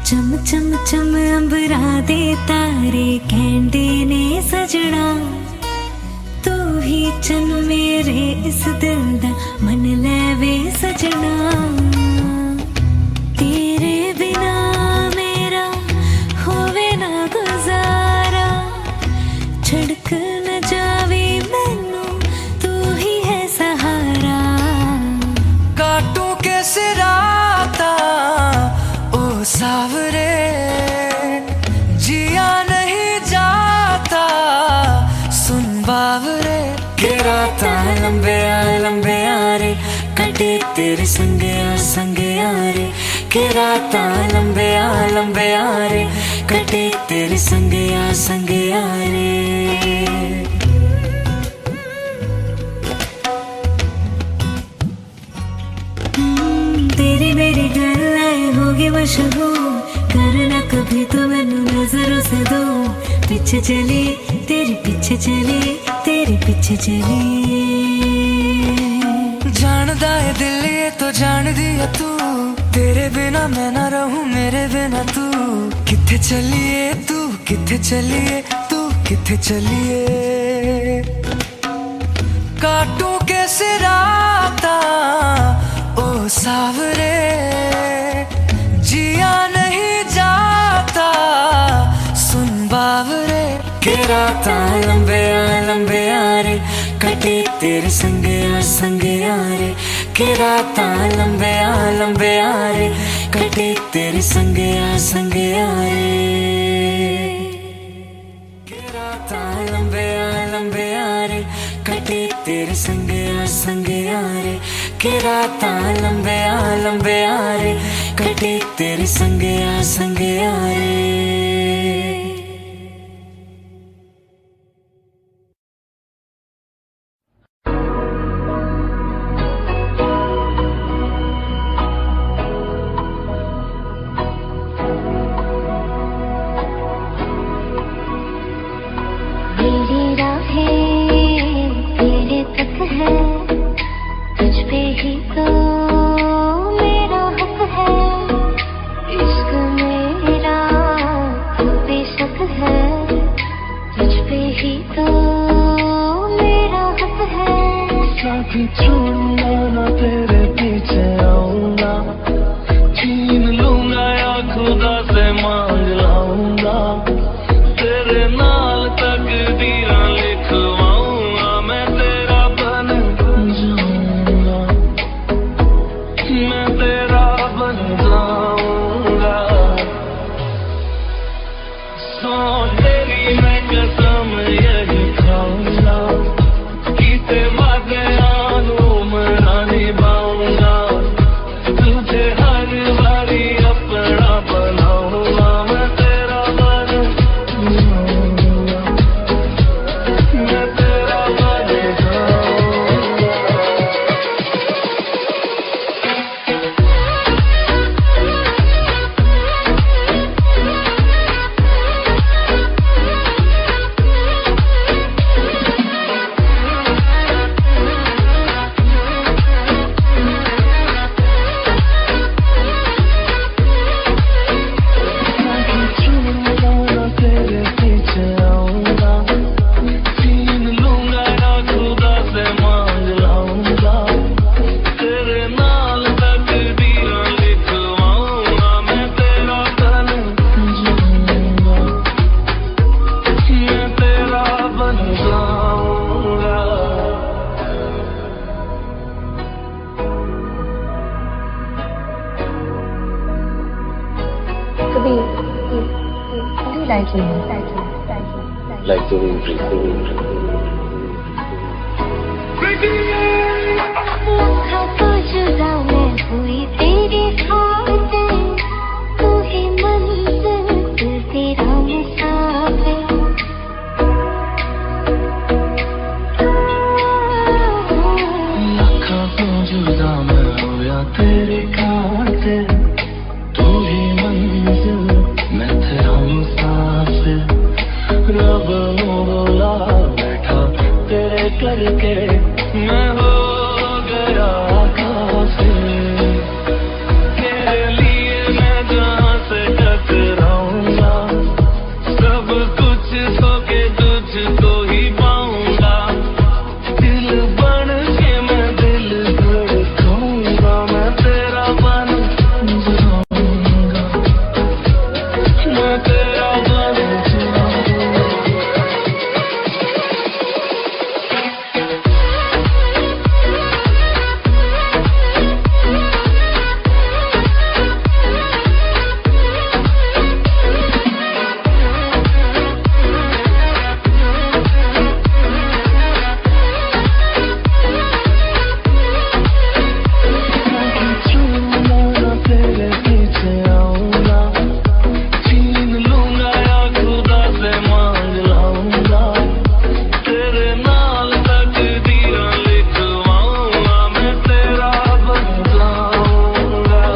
चम चम चम अंबरा दे तारे कहंदे ने सजना, तू ही चन मेरे इस दिल दा मन लेवे सजना। तेरे बिना मेरा होवे ना गुजारा, छड़क न जावे मैनू तू ही है सहारा। काटूं कैसे राता ओ सावरे, जिया नहीं जाता सुन बावरे। के राता लंबे आ रे, कटे तेरे संगे आ रे। के राता लंबे आ रे, कटे तेरे संगे आ रे। तेरी मेरी गल्लाए होगी मशहूर, करना कभी तो मैनू नजरों से दूर। पीछे चली तेरे पीछे चली, तेरे पीछे चली। जानदा है दिल ये तो जान दिया तू, तेरे बिना मैं ना रहूं मेरे बिना तू। किथे चलिए तू, किथे चलिए तू, किथे चलिए। काटूं कैसे राता ओ सावरे, जिया नहीं जाता सुन बावरे। के राता लंबे आ रे, कटे तेरे संगे आ रे। के राता लंबे आ रे, कटे तेरे संगे आ रे। के राता लंबे आ रे, कटे तेरे संगे आ रे। के राता लंबे आ रे, कटे तेरे संगे आ रे। मेरी राहें तेरे तक है, तुझ छोड़ूंगा ना तेरे पीछे आऊंगा, छीन लूंगा या खुदा से मांग लाऊंगा, तेरे नाल तकदीरां लिखवाऊंगा, मैं तेरा बन जाऊंगा, मैं तेरा बन जाऊंगा। सौ तेरी मैं कसम यही खाऊंगा, कीते वादे मना निभाऊंगा, तुझे हर बारी अपना बनाऊंगा, मैं तेरा बन जाऊंगा, मैं तेरा बन जाऊंगा। तेरे पीछे आऊंगा, छीन लूंगा या खुदा से मांग लाऊंगा, तेरे नाल तकदीरां लिखवाऊंगा, मैं तेरा बन जाऊंगा, मैं तेरा बन जाऊंगा। लखा तो जुदा मैं हुई तेरी खातिर, तू ही मंजिल तू तेरा मुसाफिर। लखा तो जुदा मैं होया तेरे खातिर, तू ही मंजिल मैं तेरा मुसाफिर। रब नू बोला बैठा तेरे करके, मैं हो गया काफिर। तेरे लिए मैं जहाँ से टकराऊंगा, सब कुछ खो के तुझको ही पाऊंगा, दिल बन के मैं दिल धड़काऊंगा, मैं तेरा बन जाऊंगा, मैं तेरा बन जाऊंगा। तेरे पीछे आऊंगा, छीन लूंगा या खुदा से मांग लाऊंगा, तेरे नाल तकदीरां लिखवाऊंगा, मैं तेरा बन जाऊंगा।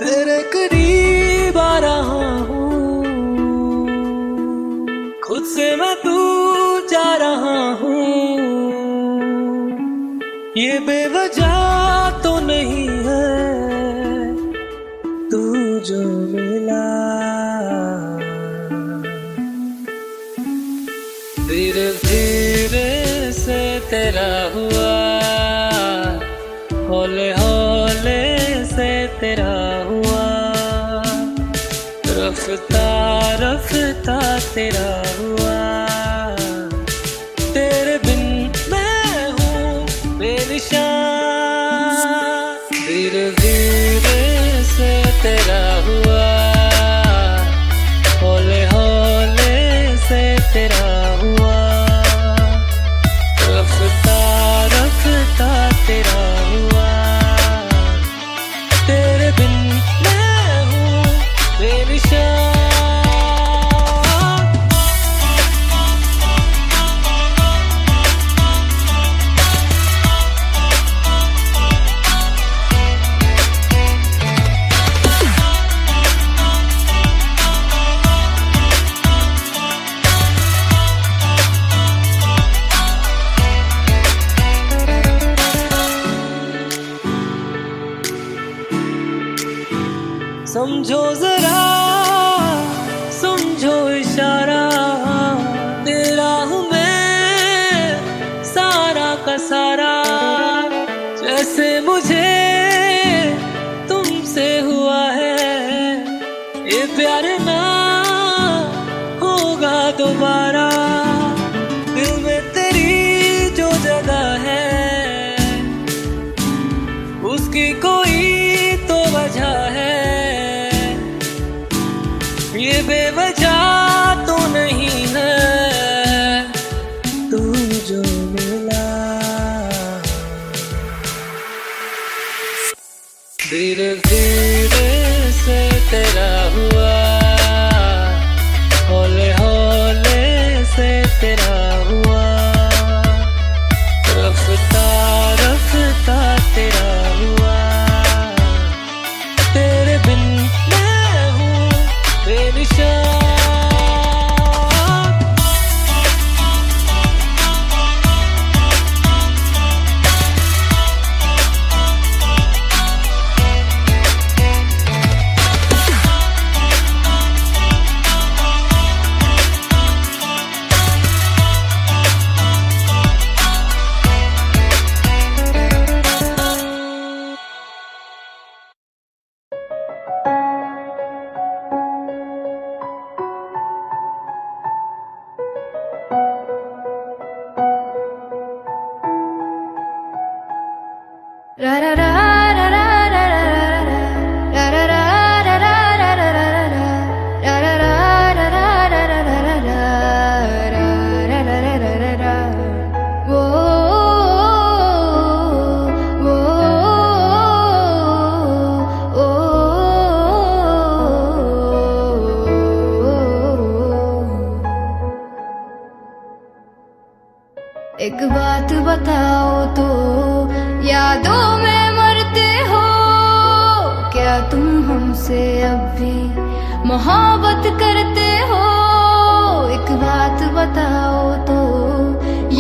तेरे करीब आ रहा हूँ, खुद से मैं दूर जा रहा हूँ, ये बेवजह तो नहीं है तू जो मिला, धीरे धीरे से तेरा हुआ, हौले हौले से तेरा हुआ, रफ्ता रफ्ता तेरा हुआ, तेरे बिन मैं हूँ बेनिशान, धीरे धीरे से तेरा हुआ, हौले हौले से तेरा हुआ, रफ्ता रफ्ता तेरा हुआ, तेरे बिन मैं हूँ बेनिशान। समझो जरा समझो इशारा, तेरा हूँ मैं सारा का सारा। जैसे मुझे तुमसे हुआ है ये प्यार ना होगा दोबारा। दिल में तेरी जो जगह है उसकी कोई तो वजह है, ये बेवजह तो नहीं है। तू जो मिला धीरे धीरे से तेरा हुआ, हौले हौले से तेरा हुआ, रफ्ता रफ्ता तेरा हुआ। तेरे बिन मैं हूँ बेनिशान। एक बात बताओ तो यादों में मरते हो क्या तुम हमसे अब भी मोहब्बत करते हो? एक बात बताओ तो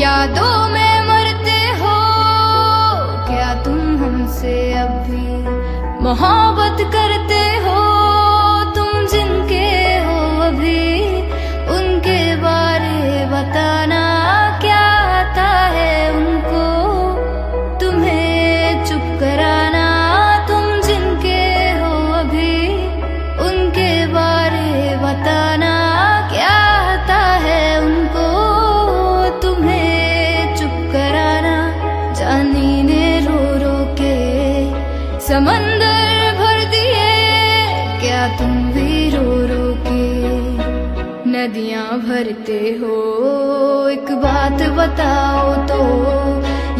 यादों में मरते हो क्या तुम हमसे अब भी मोहब्बत करते हो? तुम जिनके हो अभी उनके बारे बताना क्या आता है उनको तुम्हें चुप कराना? तुम जिनके हो अभी उनके बारे बताना क्या आता है उनको तुम्हें चुप कराना? जानी ने रो रो के समंदर भर दिए क्या तुम भी रो रो के नदियां भरते हो? एक बात बताओ तो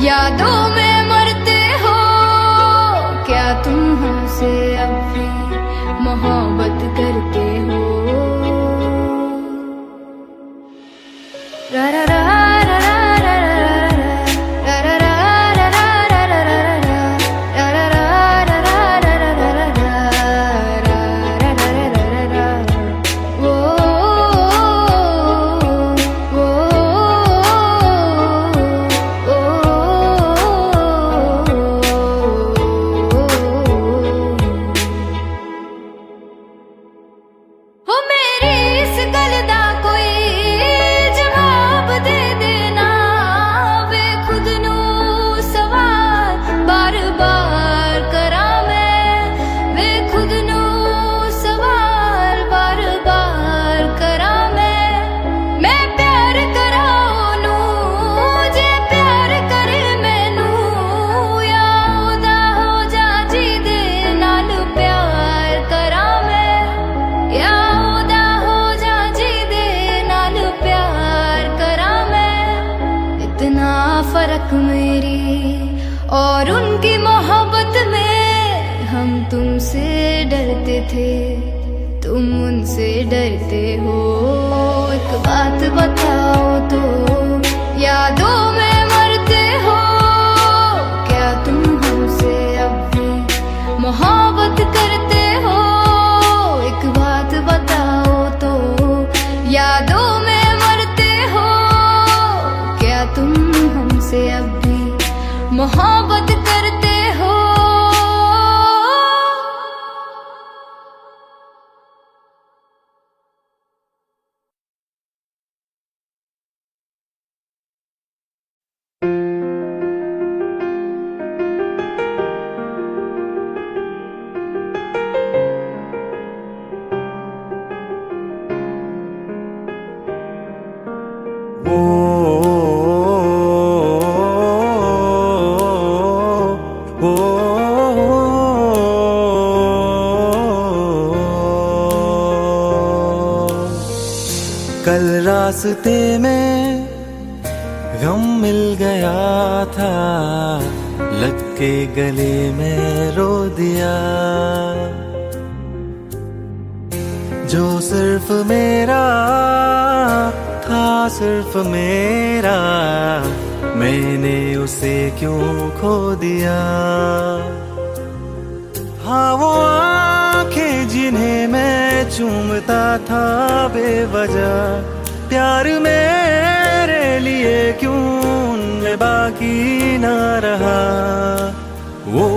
यादों में मरते हो क्या तुम हमसे अब भी मोहब्बत करते हो? रा रा रा रा रा रा रा रा रा फर्क मेरी और उनकी मोहब्बत में। हम तुमसे डरते थे तुम उनसे डरते हो। एक बात बताओ तो यादों में मरते हो क्या तुम हमसे अब भी मोहब्बत करते हो? एक बात बताओ तो यादों में मरते हो क्या तुम हमसे अब भी मोहब्बत करते हो? कल रास्ते में गम मिल गया था, लग के गले में रो दिया। जो सिर्फ मेरा था, सिर्फ मेरा, मैंने उसे क्यों खो दिया। हाँ वो आंखें जिन्हें मैं चूमता था बेवजह, प्यार मेरे लिए क्यों उनमें बाकी ना रहा। वो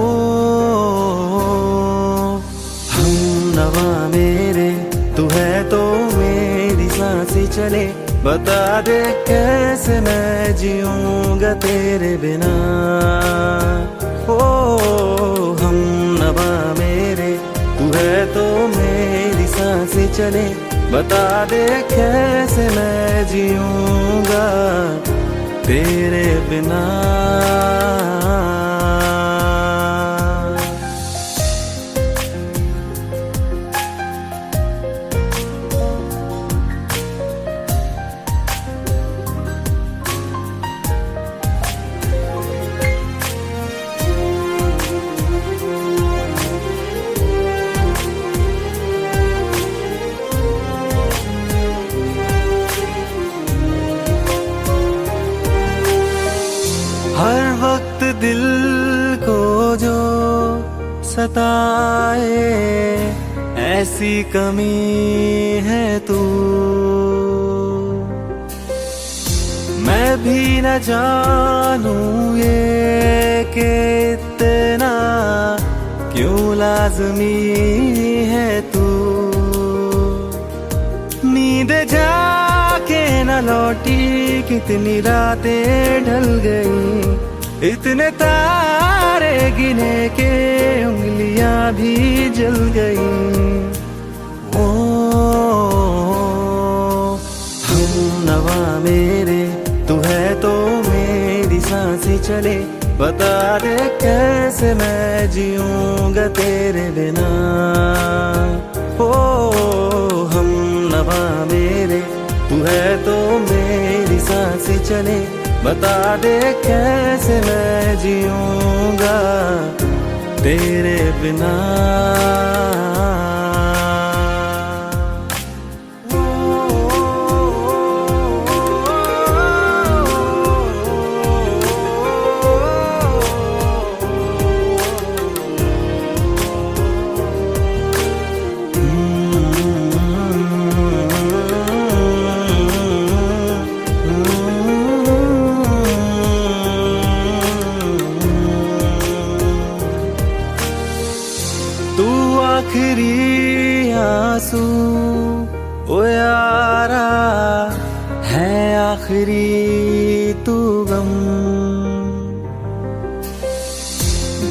हम नवा मेरे, तू है तो मेरी सांसें चले, बता दे कैसे मैं जीऊंगा तेरे बिना। ओ हम नवा मेरे, तू है तो मेरी सांसें चले, बता दे कैसे मैं जीऊंगा तेरे बिना। हर वक्त दिल को जो सताए, ऐसी कमी है तू। मैं भी न जानूं ये कि इतना क्यों लाज़मी है तू। नींद जाके न लौटी, कितनी रातें ढल गई, इतने तारे गिने के उंगलियां भी जल गई। ओ हम नवा मेरे, तू है तो मेरी सांसें चले, बता दे कैसे मैं जीऊंगा तेरे बिना। ओ हम नवा मेरे, तू है तो मेरी सांसें चले, बता दे कैसे मैं जीऊंगा तेरे बिना। आखिरी आंसू ओ यारा है, आखिरी तू गम।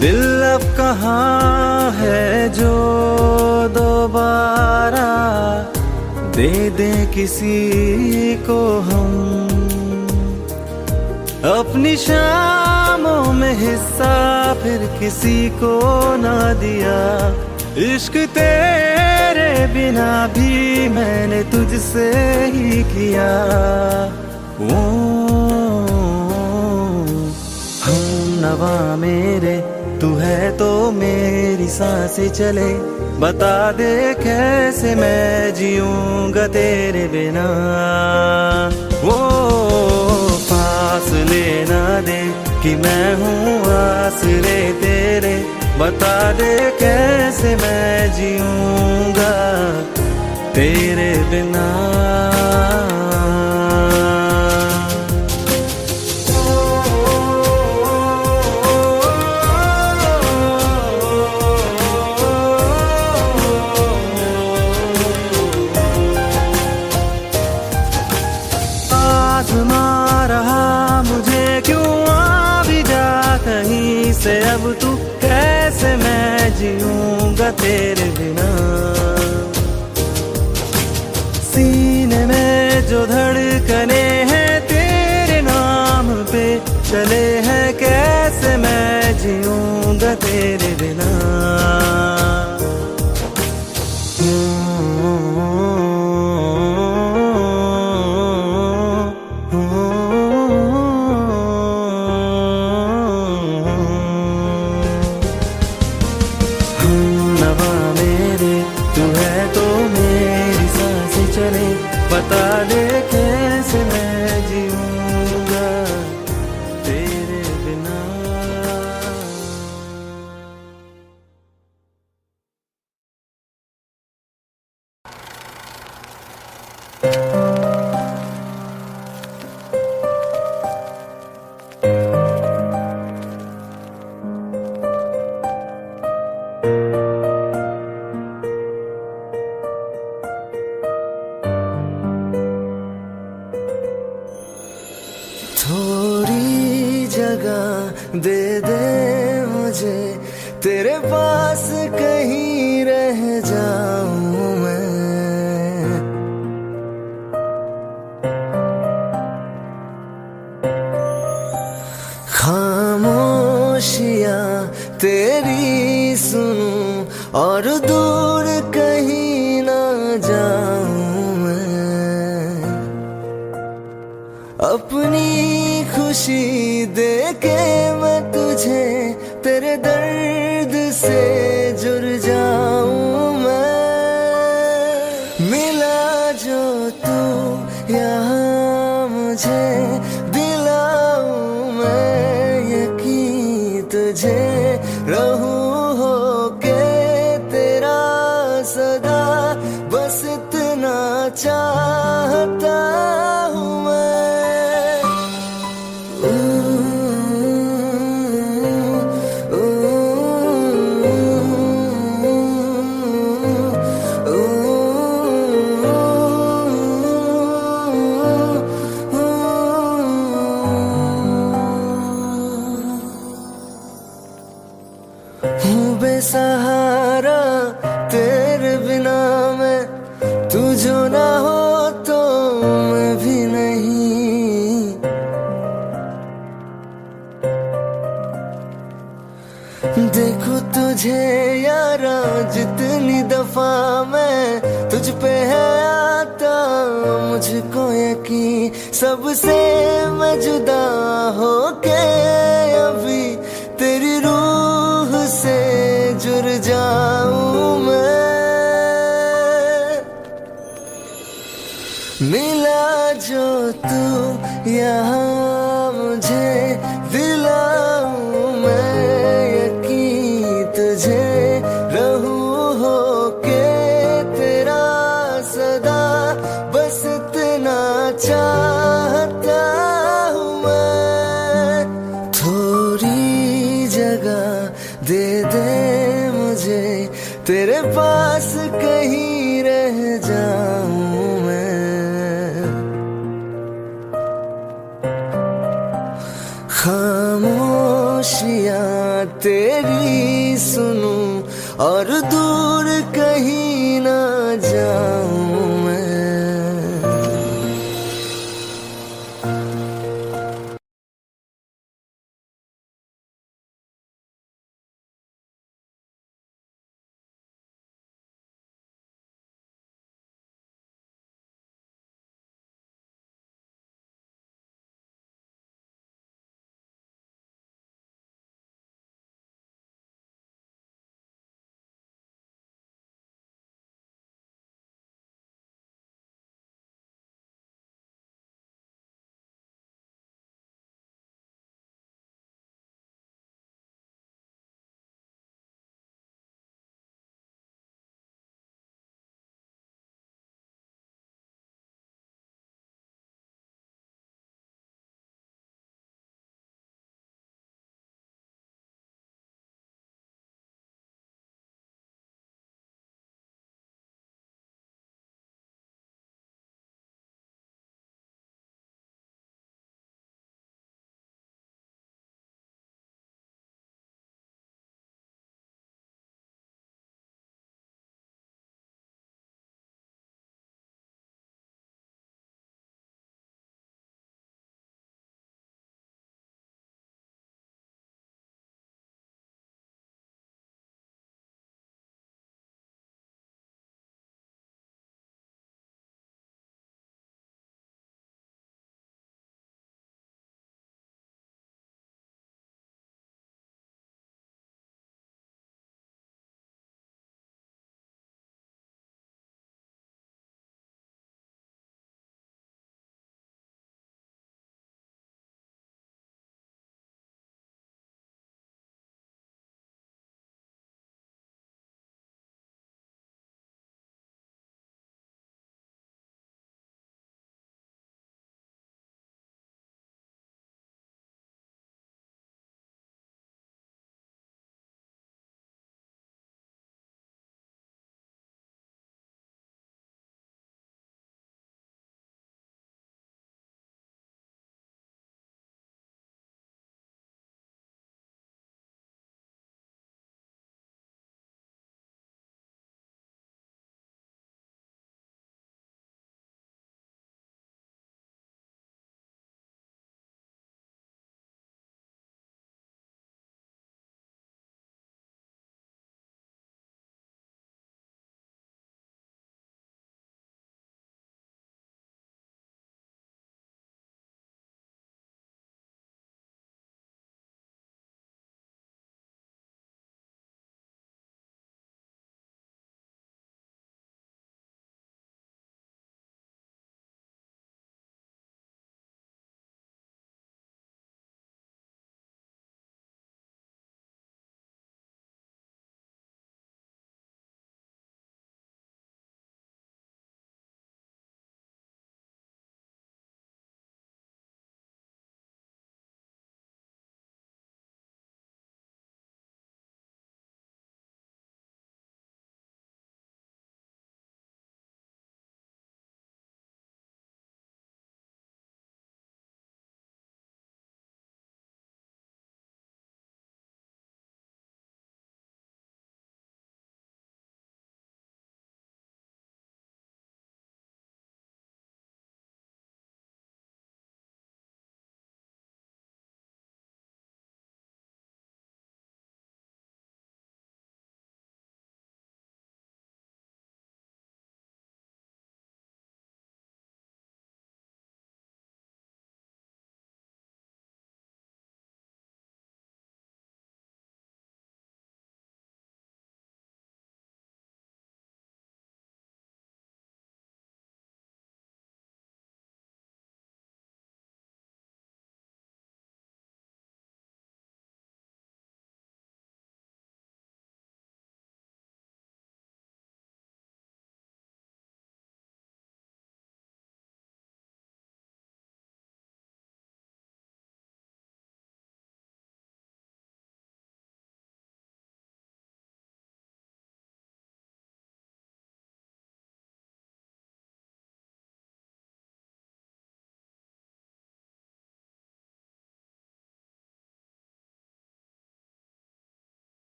दिल अब कहाँ है जो दोबारा दे दे किसी को हम। अपनी शामों में हिस्सा फिर किसी को ना दिया, इश्क तेरे बिना भी मैंने तुझसे ही किया। ओ हम नवा मेरे, तू है तो मेरी सांसें चले, बता दे कैसे मैं जीऊंगा तेरे बिना। वो फासले ना दे कि मैं हूँ आसरे तेरे, बता दे कैसे मैं जीऊंगा तेरे बिना। आज़मा रहा मुझे क्यों आ भी जा कहीं से, अब तू कैसे मैं जीऊंगा तेरे बिना। सीने में जो धड़कने हैं तेरे नाम पे चले हैं, कैसे मैं जीऊंगा तेरे बिना। तेरे पास कहीं रह जाऊं मैं। खामोशियां तेरी सुनूं और दूर कहीं ना जाऊं मैं। अपनी खुशी देके मैं तुझे तेरे दर्द से जुड़ जाऊं मैं। मिला जो तू यहाँ मुझे दिलाऊं मैं यकीन तुझे रहूं होके तेरा सदा बस इतना चाहता हूँ मैं। हूँ बेसहारा तेरे बिना मैं, तू जो ना हो तो मैं भी नहीं। देखो तुझे यारा जितनी दफा मैं तुझ पे है आता मुझको यकीन, सबसे मैं जुदा होके अभी तेरी रूह से जुड़ जाऊं मैं। मिला जो तू यहाँ मुझे दिलाऊं मैं यकीन तुझे रहूं होके तेरा सदा बस इतना चाहता हूँ मैं। थोड़ी जगह दे दे मुझे तेरे पास कहीं रह जाऊं मैं। खामोशियां तेरी सुनूं और दूर कहीं ना जाऊं मैं।